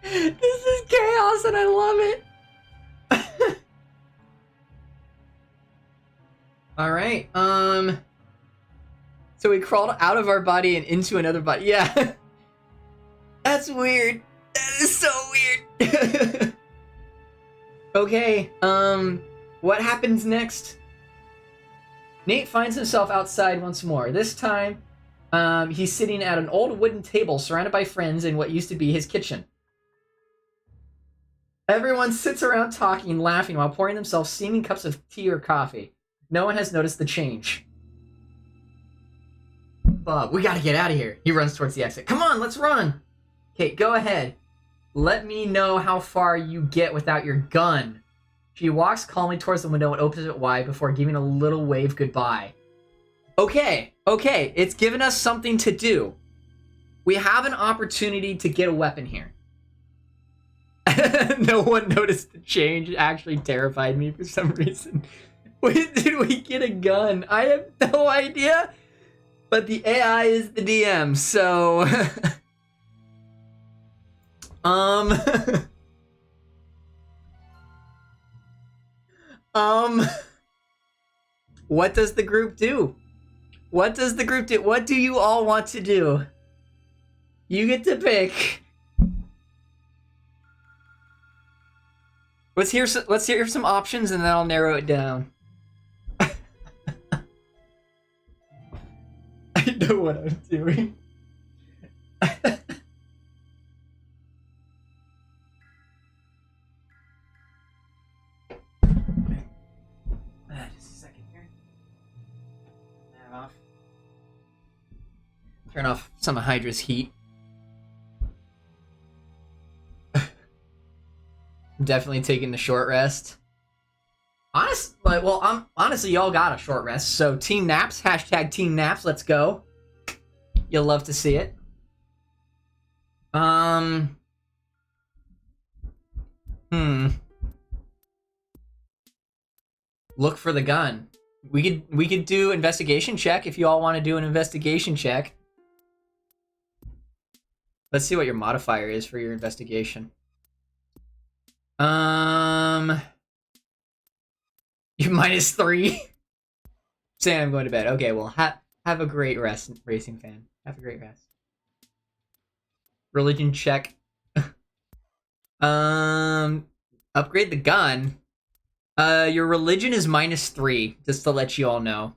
This is chaos and I love it. All right. So we crawled out of our body and into another body. Yeah. That's weird. That is so weird. Okay. What happens next? Nate finds himself outside once more. This time, he's sitting at an old wooden table surrounded by friends in what used to be his kitchen. Everyone sits around talking, laughing, while pouring themselves steaming cups of tea or coffee. No one has noticed the change. Bob, we gotta get out of here. He runs towards the exit. Come on, let's run. Okay, go ahead. Let me know how far you get without your gun. She walks calmly towards the window and opens it wide before giving a little wave goodbye. Okay, it's given us something to do. We have an opportunity to get a weapon here. No one noticed the change. It actually terrified me for some reason. When did we get a gun? I have no idea. But the AI is the DM, so... What does the group do? What does the group do? What do you all want to do? You get to pick. Let's hear some options and then I'll narrow it down. I know what I'm doing. Just a second here. Off. Turn off some of Hydra's heat. I'm definitely taking the short rest. Honestly, y'all got a short rest. So team naps, hashtag team naps, let's go. You'll love to see it. Look for the gun. We could do investigation check if you all want to do an investigation check. Let's see what your modifier is for your investigation. You're -3. Saying I'm going to bed. Okay, well, have a great rest, racing fan. Have a great rest. Religion check. Upgrade the gun. Your religion is -3, just to let you all know.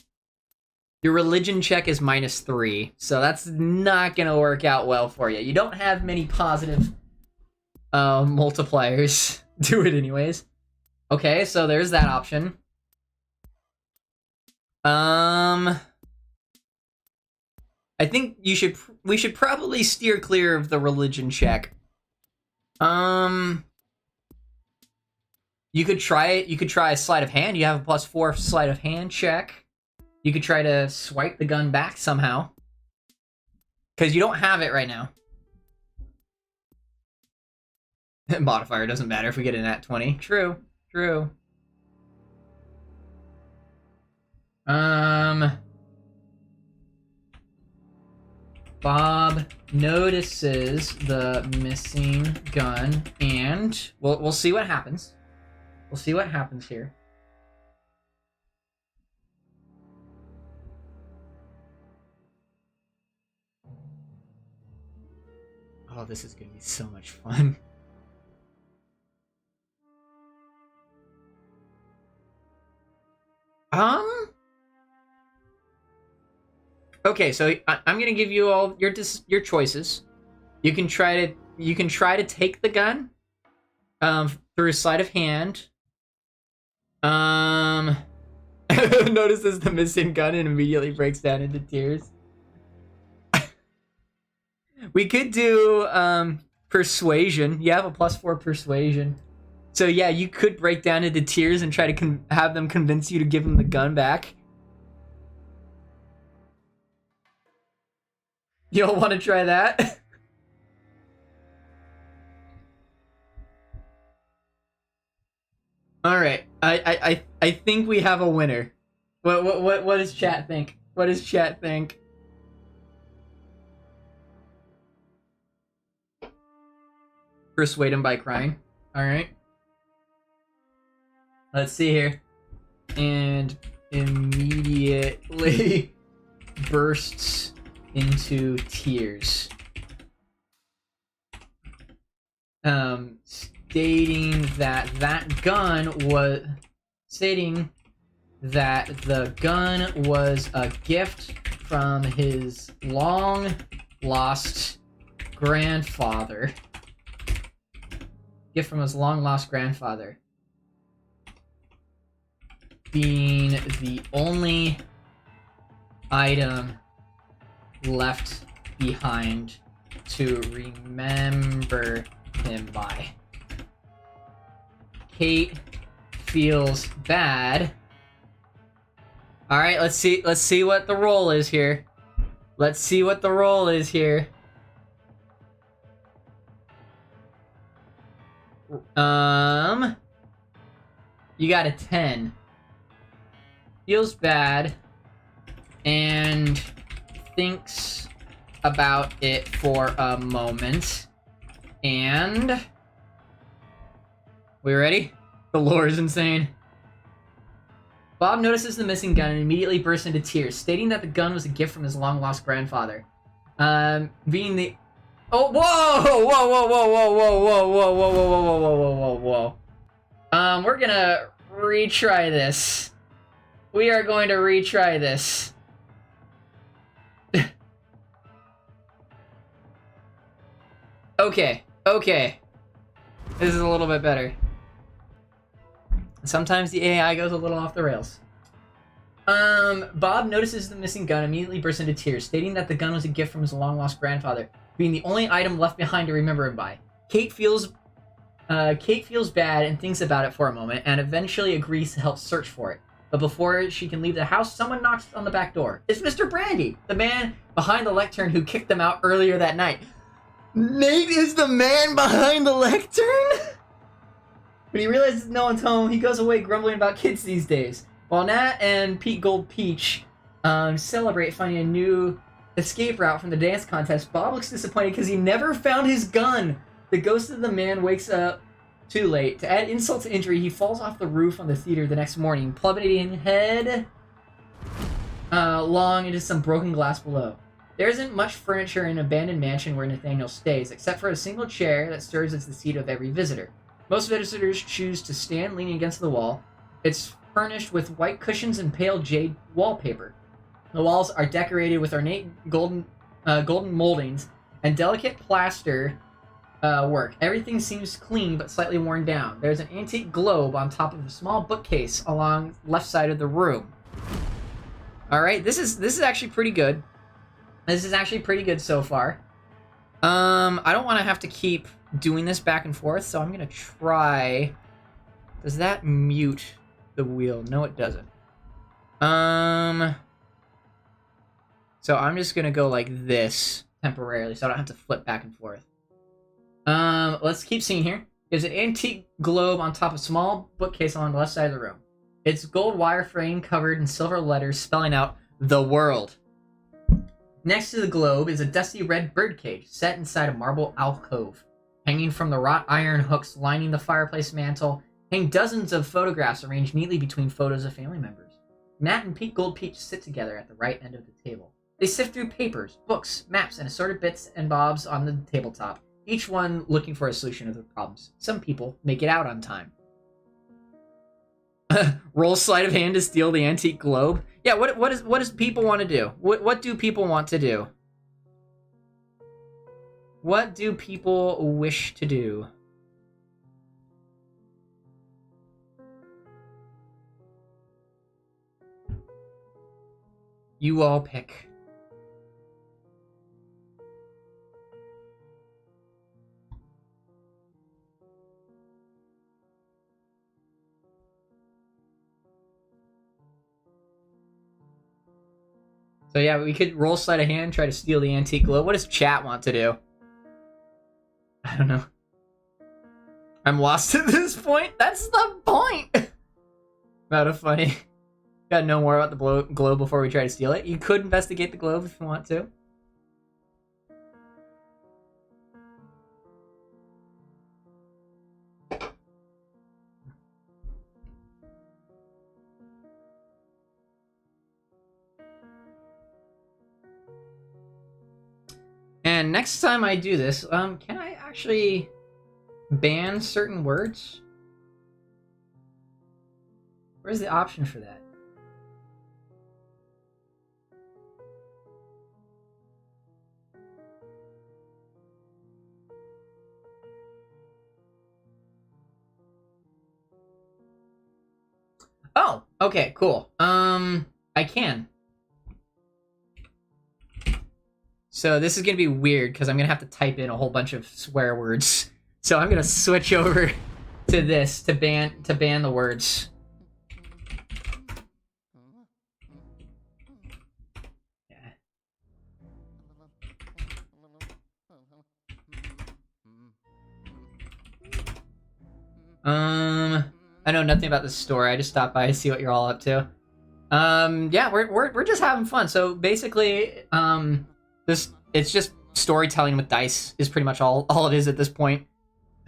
Your religion check is -3, so that's not gonna work out well for you. You don't have many positive multipliers. Do it anyways. Okay, so there's that option. I think we should probably steer clear of the religion check. You could try it. You could try a sleight of hand. You have a +4 sleight of hand check. You could try to swipe the gun back somehow. Because you don't have it right now. Modifier doesn't matter if we get a nat 20. True. True. Bob notices the missing gun, and we'll see what happens. We'll see what happens here. Oh, this is gonna be so much fun. Okay, so I'm gonna give you all your choices. You can try to take the gun, through a sleight of hand. Notices the missing gun and immediately breaks down into tears. We could do persuasion. You have a +4 persuasion, so yeah, you could break down into tears and try to have them convince you to give them the gun back. You don't want to try that? All right, I think we have a winner. What does chat think? What does chat think? Persuade him by crying. All right. Let's see here. And immediately bursts into tears. Stating that the gun was a gift from his long lost grandfather. Gift from his long lost grandfather. Being the only item left behind to remember him by. Kate feels bad. All right, let's see what the roll is here. Let's see what the roll is here. You got a 10. Feels bad and thinks about it for a moment. And we ready? The lore is insane. Bob notices the missing gun and immediately bursts into tears, stating that the gun was a gift from his long-lost grandfather. Being the... Oh, whoa! Whoa, whoa, whoa, whoa, whoa, whoa, whoa, whoa, whoa, whoa, whoa, whoa, whoa, whoa, whoa. We're gonna retry this. We are going to retry this. Okay. This is a little bit better. Sometimes the AI goes a little off the rails. Bob notices the missing gun, immediately bursts into tears, stating that the gun was a gift from his long-lost grandfather, being the only item left behind to remember him by. Kate feels bad and thinks about it for a moment, and eventually agrees to help search for it. But before she can leave the house, someone knocks on the back door. It's Mr. Brandy, the man behind the lectern who kicked them out earlier that night. Nate is the man behind the lectern? When he realizes no one's home, he goes away grumbling about kids these days. While Nat and Pete Gold Peach celebrate finding a new escape route from the dance contest, Bob looks disappointed because he never found his gun. The ghost of the man wakes up too late. To add insult to injury, he falls off the roof on the theater the next morning, plummeting head long into some broken glass below. There isn't much furniture in an abandoned mansion where Nathaniel stays, except for a single chair that serves as the seat of every visitor. Most visitors choose to stand leaning against the wall. It's furnished with white cushions and pale jade wallpaper. The walls are decorated with ornate golden moldings and delicate plaster work. Everything seems clean but slightly worn down. There's an antique globe on top of a small bookcase along the left side of the room. All right, this is actually pretty good. This is actually pretty good so far. I don't want to have to keep doing this back and forth, so I'm gonna try. Does that mute the wheel? No, it doesn't. So I'm just gonna go like this temporarily, so I don't have to flip back and forth. Let's keep seeing here. There's an antique globe on top of a small bookcase along the left side of the room. It's gold wire frame covered in silver letters spelling out "The World." Next to the globe is a dusty red birdcage set inside a marble alcove. Hanging from the wrought iron hooks lining the fireplace mantel hang dozens of photographs arranged neatly between photos of family members. Matt and Pete Goldpeach sit together at the right end of the table. They sift through papers, books, maps, and assorted bits and bobs on the tabletop, each one looking for a solution to their problems. Some people make it out on time. Roll sleight of hand to steal the antique globe. Yeah, what does people want to do? What do people want to do? What do people wish to do? You all pick. So yeah, we could roll sleight of hand, try to steal the antique globe. What does chat want to do? I don't know. I'm lost at this point. That's the point. Not funny. Gotta know more about the globe before we try to steal it. You could investigate the globe if you want to. And next time I do this, can I actually ban certain words? Where's the option for that? Oh, okay, cool. I can. So this is gonna be weird because I'm gonna have to type in a whole bunch of swear words. So I'm gonna switch over to this to ban the words. Yeah. I know nothing about this store. I just stopped by to see what you're all up to. Yeah, we're just having fun. So basically, it's just storytelling with dice is pretty much all it is at this point.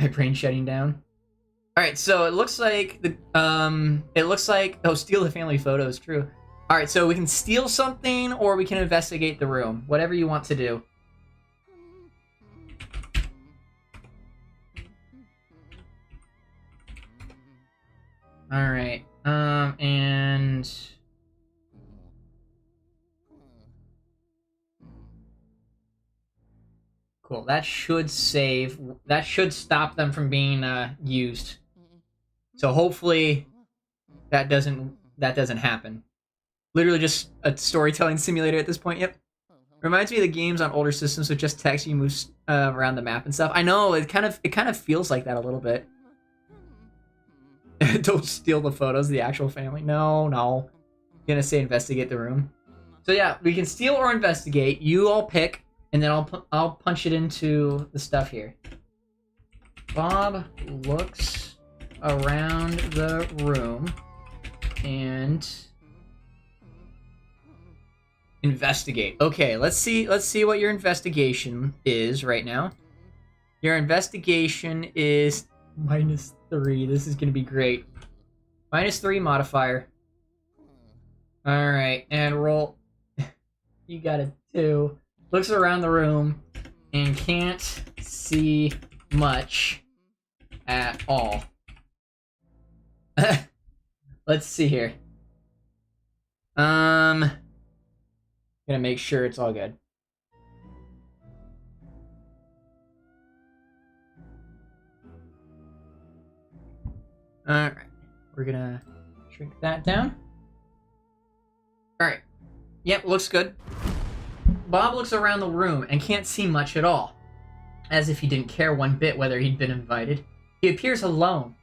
My brain's shutting down. All right, so it looks like steal the family photo is true. All right, so we can steal something or we can investigate the room. Whatever you want to do. All right. And cool. That should save. That should stop them from being used. So hopefully that doesn't happen. Literally just a storytelling simulator at this point. Yep. Reminds me of the games on older systems with just text you move around the map and stuff. I know it kind of feels like that a little bit. Don't steal the photos of the actual family. No. I'm gonna say investigate the room. So yeah, we can steal or investigate. You all pick, and then I'll punch it into the stuff here. Bob looks around the room and investigate. Okay, let's see what your investigation is right now. Your investigation is -3. This is gonna be great. -3 modifier. All right, and roll. You got a 2. looks around the room and can't see much at all. Let's see here. Gonna make sure it's all good. Alright, we're gonna shrink that down. Alright, yep, looks good. Bob looks around the room and can't see much at all, as if he didn't care one bit whether he'd been invited. He appears alone,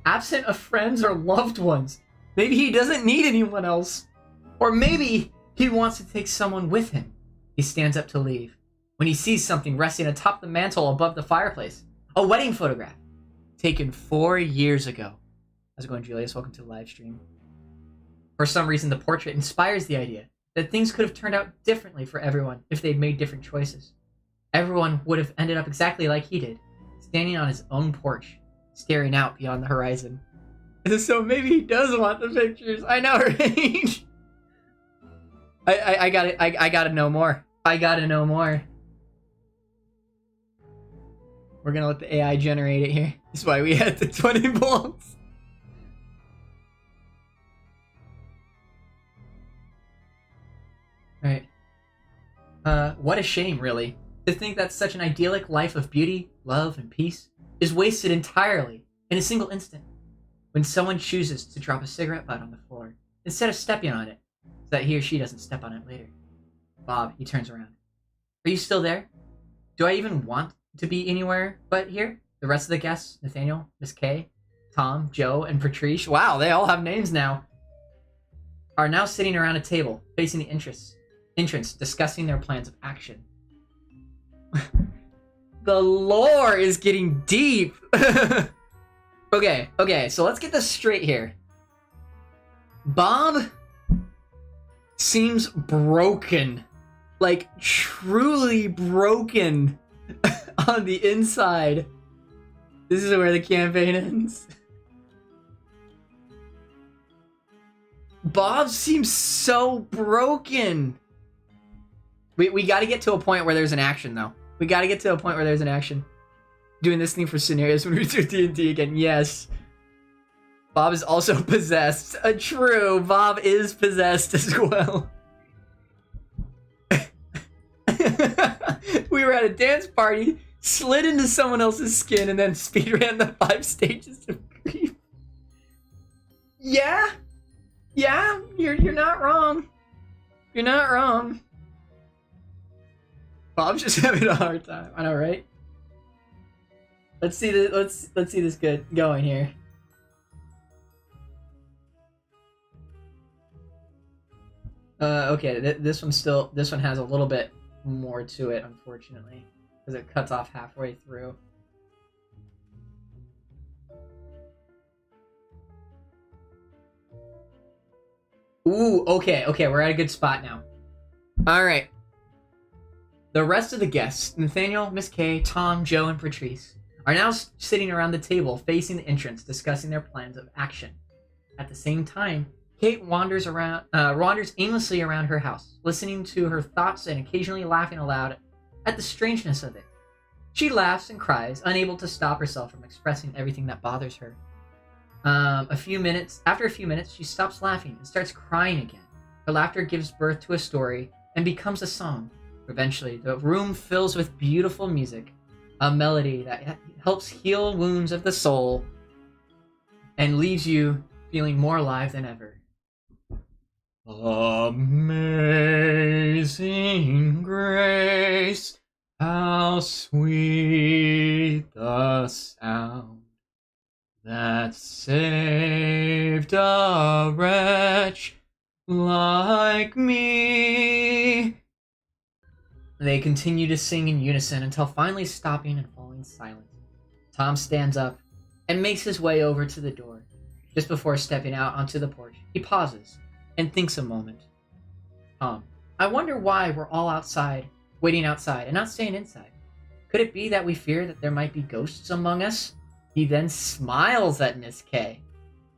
absent of friends or loved ones. Maybe he doesn't need anyone else. Or maybe he wants to take someone with him. He stands up to leave, when he sees something resting atop the mantle above the fireplace. A wedding photograph, taken 4 years ago. How's it going, Julius? Welcome to the live stream. For some reason, the portrait inspires the idea that things could have turned out differently for everyone if they'd made different choices. Everyone would have ended up exactly like he did, standing on his own porch, staring out beyond the horizon. So maybe he does want the pictures. I know, right? I gotta know more. I gotta know more. We're gonna let the AI generate it here. That's why we had the 20 bolts. Right. What a shame, really. To think that such an idyllic life of beauty, love, and peace is wasted entirely in a single instant when someone chooses to drop a cigarette butt on the floor instead of stepping on it so that he or she doesn't step on it later. Bob, he turns around. Are you still there? Do I even want to be anywhere but here? The rest of the guests, Nathaniel, Miss K, Tom, Joe, and Patrice, wow, they all have names now, are now sitting around a table facing the entrance, discussing their plans of action. The lore is getting deep. Okay, so let's get this straight here. Bob seems broken. Like, truly broken on the inside. This is where the campaign ends. Bob seems so broken. We got to get to a point where there's an action, though. We got to get to a point where there's an action. Doing this thing for scenarios when we do D&D again. Yes. Bob is also possessed. True. Bob is possessed as well. We were at a dance party, slid into someone else's skin, and then speedran the 5 stages of grief. Yeah, you're not wrong. You're not wrong. Bob's just having a hard time. I know, right? Let's see this. Let's see this going here. Okay. This one has a little bit more to it, unfortunately, because it cuts off halfway through. Ooh, okay, we're at a good spot now. All right. The rest of the guests, Nathaniel, Miss K, Tom, Joe, and Patrice, are now sitting around the table facing the entrance, discussing their plans of action. At the same time, Kate wanders aimlessly around her house, listening to her thoughts and occasionally laughing aloud at the strangeness of it. She laughs and cries, unable to stop herself from expressing everything that bothers her. After a few minutes, she stops laughing and starts crying again. Her laughter gives birth to a story and becomes a song. Eventually, the room fills with beautiful music, a melody that helps heal wounds of the soul and leaves you feeling more alive than ever. Amazing grace, how sweet the sound that saved a wretch like me. They continue to sing in unison until finally stopping and falling silent. Tom stands up and makes his way over to the door. Just before stepping out onto the porch, he pauses and thinks a moment. Tom, I wonder why we're all outside, waiting outside, and not staying inside. Could it be that we fear that there might be ghosts among us? He then smiles at Miss K.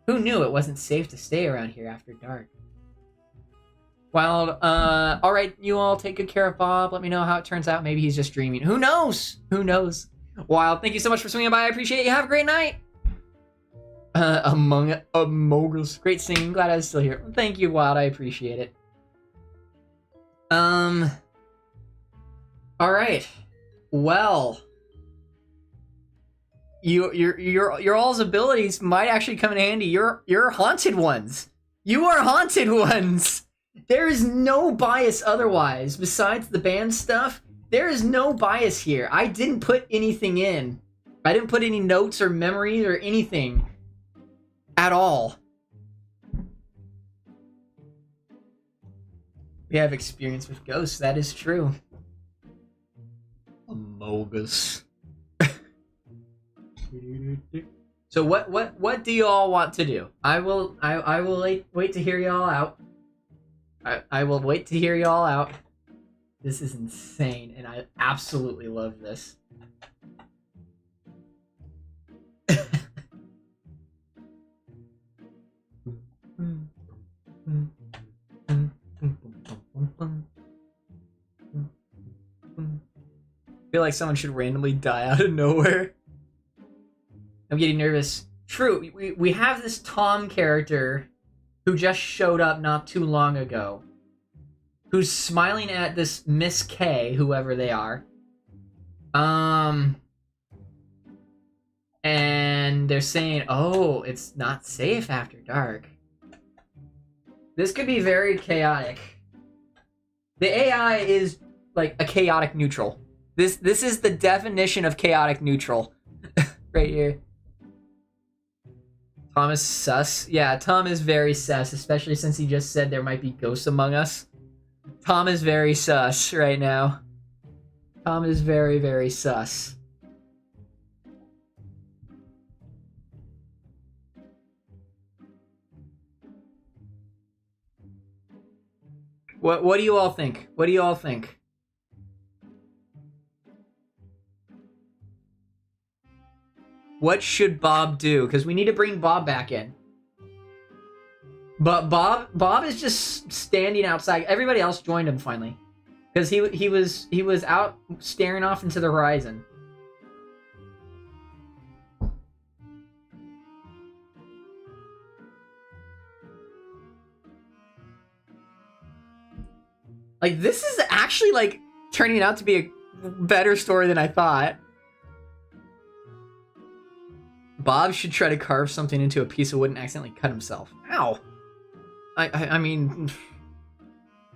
Who knew it wasn't safe to stay around here after dark? Wild. All right, you all take good care of Bob. Let me know how it turns out. Maybe he's just dreaming. Who knows? Who knows? Wild, thank you so much for swinging by. I appreciate you. Have a great night. Among Us. Great singing. Glad I was still here. Thank you, Wild. I appreciate it. All right. Well, your all's abilities might actually come in handy. You're haunted ones. You are haunted ones. There is no bias otherwise. Besides the band stuff, there is no bias here. I didn't put anything in. I didn't put any notes or memories or anything at all. We have experience with ghosts. That is true. Amogus. So what do you all want to do? I will wait to hear y'all out. I will wait to hear y'all out. This is insane, and I absolutely love this. I feel like someone should randomly die out of nowhere. I'm getting nervous. True, we have this Tom character who just showed up not too long ago, who's smiling at this Miss K, whoever they are. And they're saying, oh, it's not safe after dark. This could be very chaotic. The AI is like a chaotic neutral. This is the definition of chaotic neutral. Right here. Tom is sus. Yeah, Tom is very sus, especially since he just said there might be ghosts among us. Tom is very sus right now. Tom is very, very sus. What do you all think? What do you all think? What should Bob do? Because we need to bring Bob back in. But Bob is just standing outside. Everybody else joined him finally, because he was out staring off into the horizon. Like, this is actually like turning out to be a better story than I thought. Bob should try to carve something into a piece of wood and accidentally cut himself. Ow! I mean,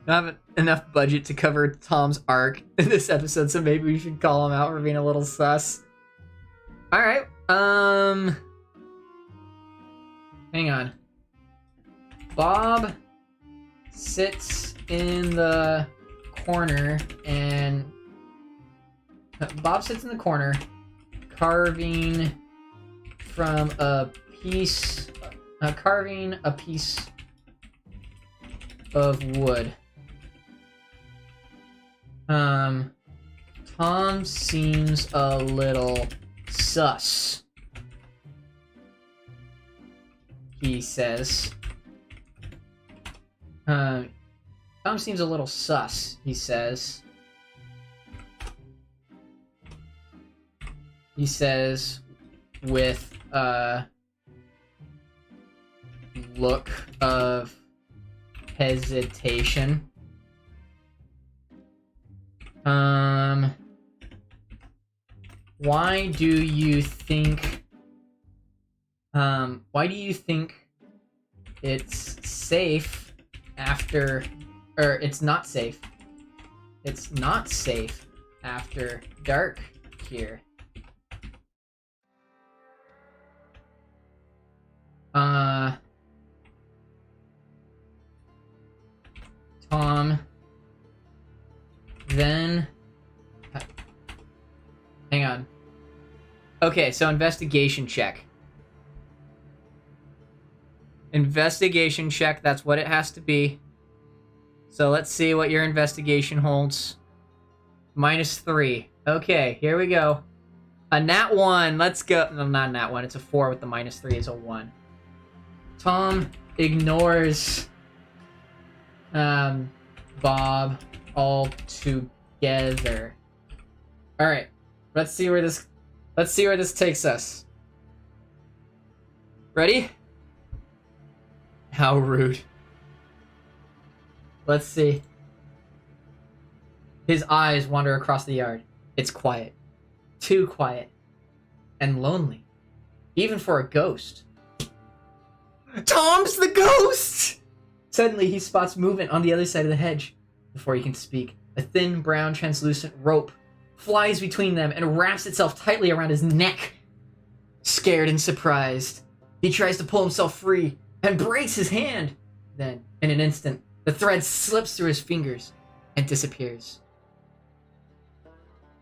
I don't have enough budget to cover Tom's arc in this episode, so maybe we should call him out for being a little sus. Alright, hang on. Bob sits in the corner and... Bob sits in the corner, carving from a piece... carving a piece of wood. Tom seems a little sus, he says. Tom seems a little sus, he says. He says with a look of hesitation. Why do you think it's safe after, or it's not safe? It's not safe after dark here. Tom then... Hang on. Okay, so investigation check. Investigation check, that's what it has to be. So let's see what your investigation holds. -3. Okay, here we go. A nat 1, let's go. No, not a nat 1, it's a 4 with the -3 is a 1. Tom ignores Bob all together. All right, let's see where this takes us. Ready? How rude. Let's see. His eyes wander across the yard. It's quiet. Too quiet. And lonely. Even for a ghost. Tom's the ghost! Suddenly, he spots movement on the other side of the hedge. Before he can speak, a thin, brown, translucent rope flies between them and wraps itself tightly around his neck. Scared and surprised, he tries to pull himself free and breaks his hand. Then, in an instant, the thread slips through his fingers and disappears.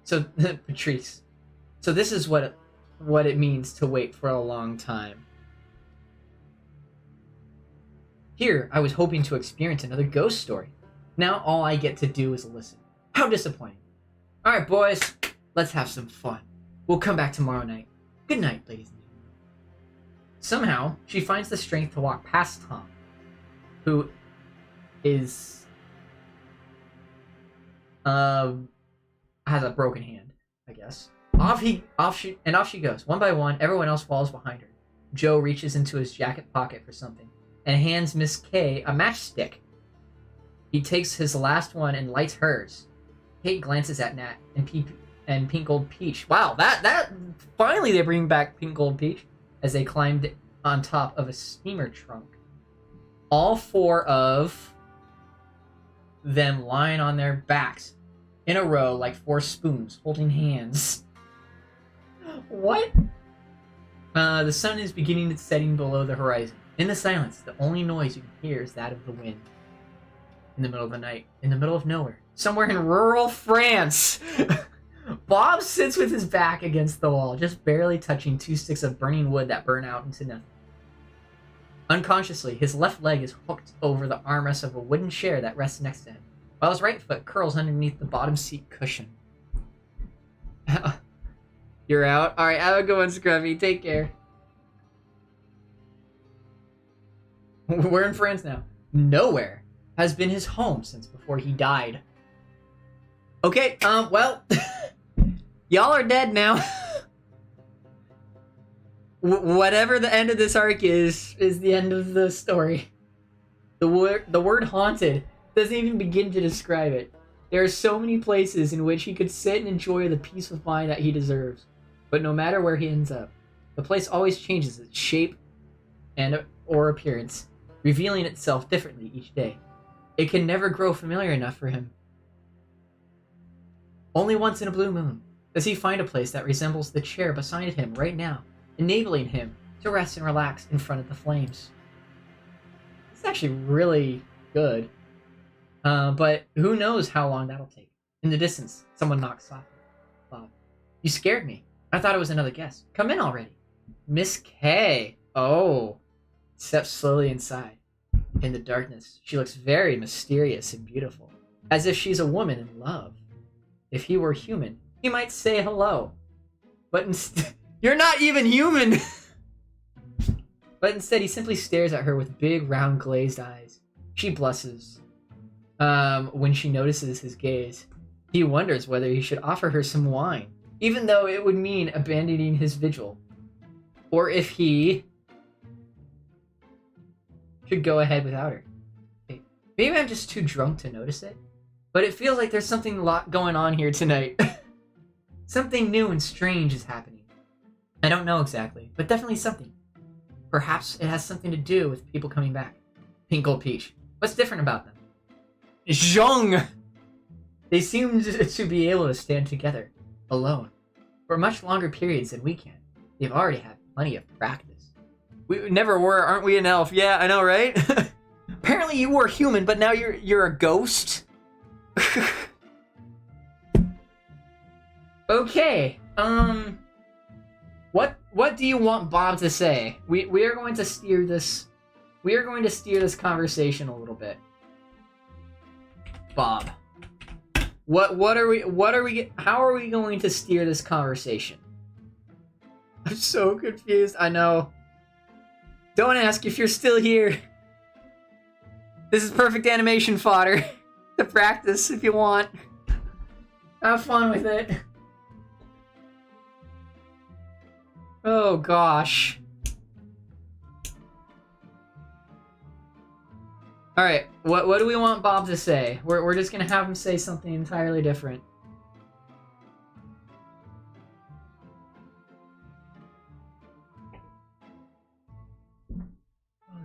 So, Patrice. So this is what it means to wait for a long time. Here, I was hoping to experience another ghost story. Now all I get to do is listen. How disappointing. Alright, boys, let's have some fun. We'll come back tomorrow night. Good night, ladies and gentlemen. Somehow, she finds the strength to walk past Tom, who is has a broken hand, I guess. Off she goes. One by one, everyone else follows behind her. Joe reaches into his jacket pocket for something and hands Miss K a matchstick. He takes his last one and lights hers. Kate glances at Nat and Pink Gold Peach. Wow, that finally they bring back Pink Gold Peach as they climbed on top of a steamer trunk. All four of them lying on their backs in a row like four spoons, holding hands. What? The sun is beginning its setting below the horizon. In the silence, the only noise you can hear is that of the wind. In the middle of the night, in the middle of nowhere, somewhere in rural France, Bob sits with his back against the wall, just barely touching two sticks of burning wood that burn out into nothing. Unconsciously, his left leg is hooked over the armrest of a wooden chair that rests next to him, while his right foot curls underneath the bottom seat cushion. You're out? Alright, have a good one, Scruffy. Take care. We're in France now. Nowhere has been his home since before he died. Okay, well, y'all are dead now. Whatever the end of this arc is the end of the story. The word haunted doesn't even begin to describe it. There are so many places in which he could sit and enjoy the peace of mind that he deserves. But no matter where he ends up, the place always changes its shape and or appearance, revealing itself differently each day. It can never grow familiar enough for him. Only once in a blue moon does he find a place that resembles the chair beside him right now, enabling him to rest and relax in front of the flames. It's actually really good. But who knows how long that'll take. In the distance, someone knocks softly. Bob, you scared me. I thought it was another guest. Come in already. Miss K. Oh. Steps slowly inside. In the darkness, she looks very mysterious and beautiful, as if she's a woman in love. If he were human, he might say hello. But instead, you're not even human! But instead, he simply stares at her with big, round, glazed eyes. She blushes when she notices his gaze. He wonders whether he should offer her some wine, even though it would mean abandoning his vigil. Or if he should go ahead without her. Maybe I'm just too drunk to notice it, but it feels like there's something a lot going on here tonight. Something new and strange is happening. I don't know exactly, but definitely something. Perhaps it has something to do with people coming back. Pink Gold Peach. What's different about them? Zhong! They seem to be able to stand together, alone, for much longer periods than we can. They've already had plenty of practice. We never were, aren't we an elf? Yeah, I know, right? Apparently you were human, but now you're a ghost? Okay, what do you want Bob to say? We are going to steer this conversation a little bit. Bob, how are we going to steer this conversation? I'm so confused. I know. Don't ask if you're still here. This is perfect animation fodder to practice if you want. Have fun with it. Oh gosh. All right, what do we want Bob to say? We're just gonna have him say something entirely different. Oh,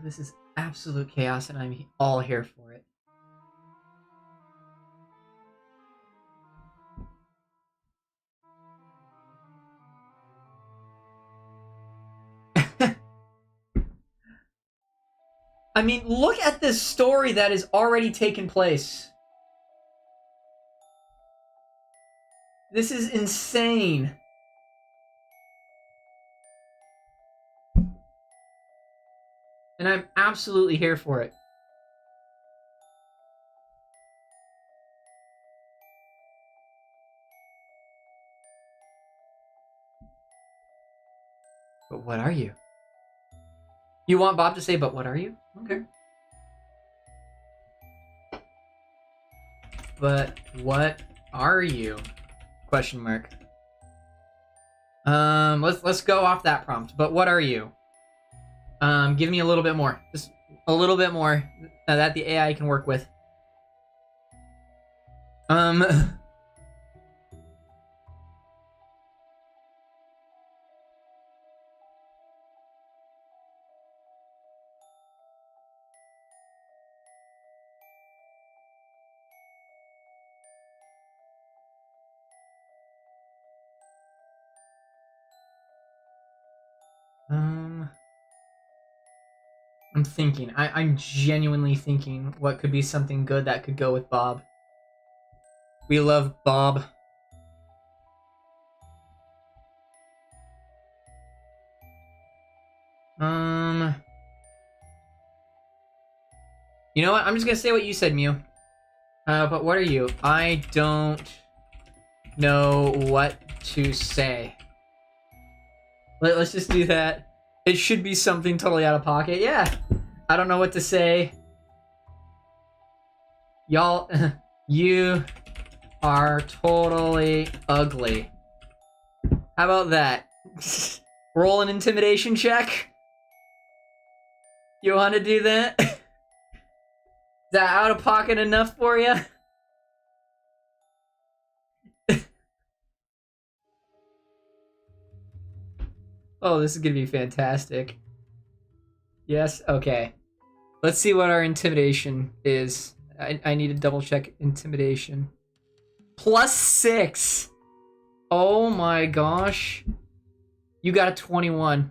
this is absolute chaos, and I'm all here for it. I mean, look at this story that has already taken place. This is insane. And I'm absolutely here for it. But what are you? You want Bob to say, but what are you? Okay. But what are you? Question mark. Let's go off that prompt. But what are you? Give me a little bit more. Just a little bit more that the AI can work with. I'm thinking. I'm genuinely thinking what could be something good that could go with Bob. We love Bob. You know what? I'm just gonna say what you said, Mew. But what are you? I don't know what to say. Let's just do that. It should be something totally out of pocket. Yeah. I don't know what to say. Y'all, you are totally ugly. How about that? Roll an intimidation check. You want to do that? Is that out of pocket enough for you? Oh, this is gonna be fantastic. Yes, okay. Let's see what our intimidation is. I need to double check intimidation. +6! Oh my gosh. You got a 21.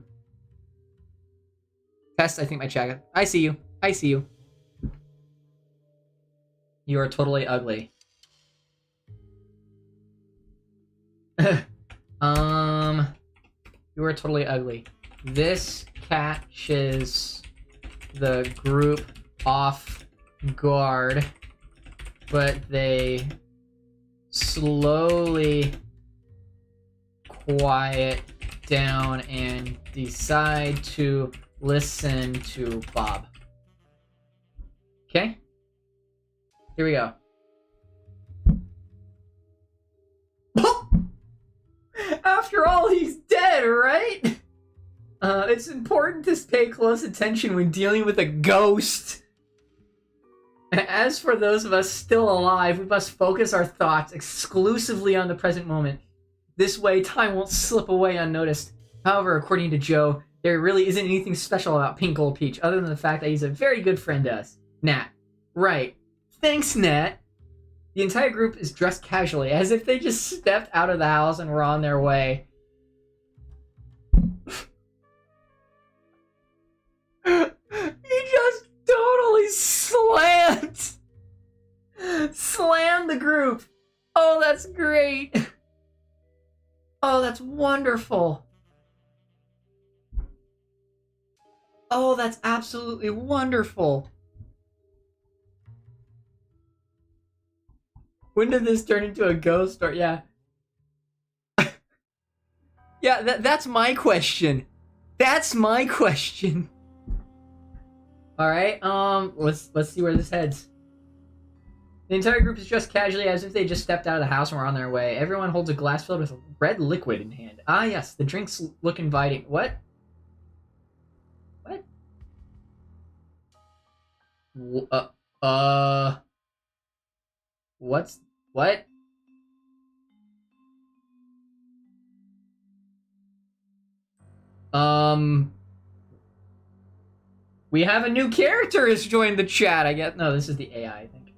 Test, I think my chat. I see you. I see you. You are totally ugly. You are totally ugly. This catches the group off guard, but they slowly quiet down and decide to listen to Bob. Okay? Here we go. After all, he's dead, right? It's important to pay close attention when dealing with a ghost. As for those of us still alive, we must focus our thoughts exclusively on the present moment. This way, time won't slip away unnoticed. However, according to Joe, there really isn't anything special about Pink Gold Peach, other than the fact that he's a very good friend to us. Nat. Right. Thanks, Nat. The entire group is dressed casually, as if they just stepped out of the house and were on their way. He just totally slammed the group. Oh, that's great. Oh, that's wonderful. Oh, that's absolutely wonderful. When did this turn into a ghost or yeah. Yeah, that's my question. That's my question. All right. Let's see where this heads. The entire group is dressed casually as if they just stepped out of the house and were on their way. Everyone holds a glass filled with red liquid in hand. Ah, yes, the drinks look inviting. What? What? What's... What? We have a new character has joined the chat, I guess. No, this is the AI, I think.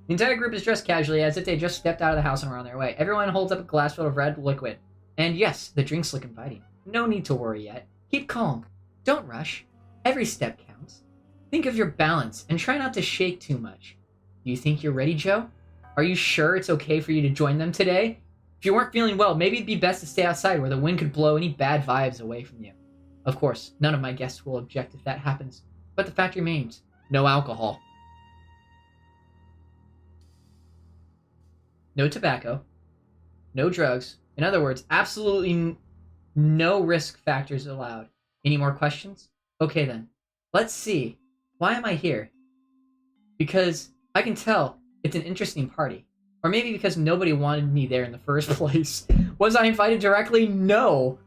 The entire group is dressed casually as if they just stepped out of the house and were on their way. Everyone holds up a glass filled of red liquid. And yes, the drinks look inviting. No need to worry yet. Keep calm. Don't rush. Every step counts. Think of your balance and try not to shake too much. Do you think you're ready, Joe? Are you sure it's okay for you to join them today? If you weren't feeling well, maybe it'd be best to stay outside where the wind could blow any bad vibes away from you. Of course, none of my guests will object if that happens, but the fact remains, no alcohol. No tobacco. No drugs. In other words, absolutely no risk factors allowed. Any more questions? Okay then. Let's see. Why am I here? Because I can tell it's an interesting party. Or maybe because nobody wanted me there in the first place. Was I invited directly? No.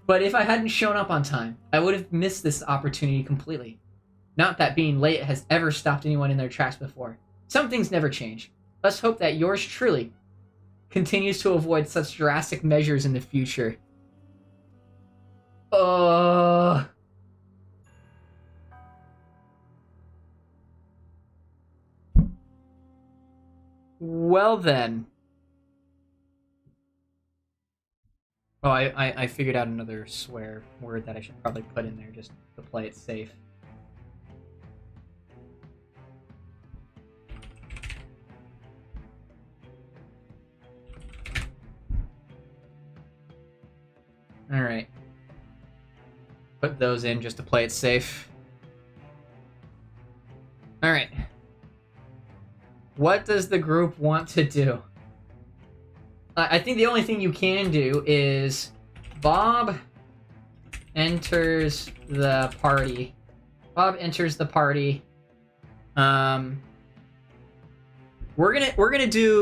But if I hadn't shown up on time, I would have missed this opportunity completely. Not that being late has ever stopped anyone in their tracks before. Some things never change. Let's hope that yours truly continues to avoid such drastic measures in the future. Well then. Oh, I figured out another swear word that I should probably put in there just to play it safe. Alright. Put those in just to play it safe. Alright. What does the group want to do? I think the only thing you can do is Bob enters the party. Bob enters the party. We're gonna do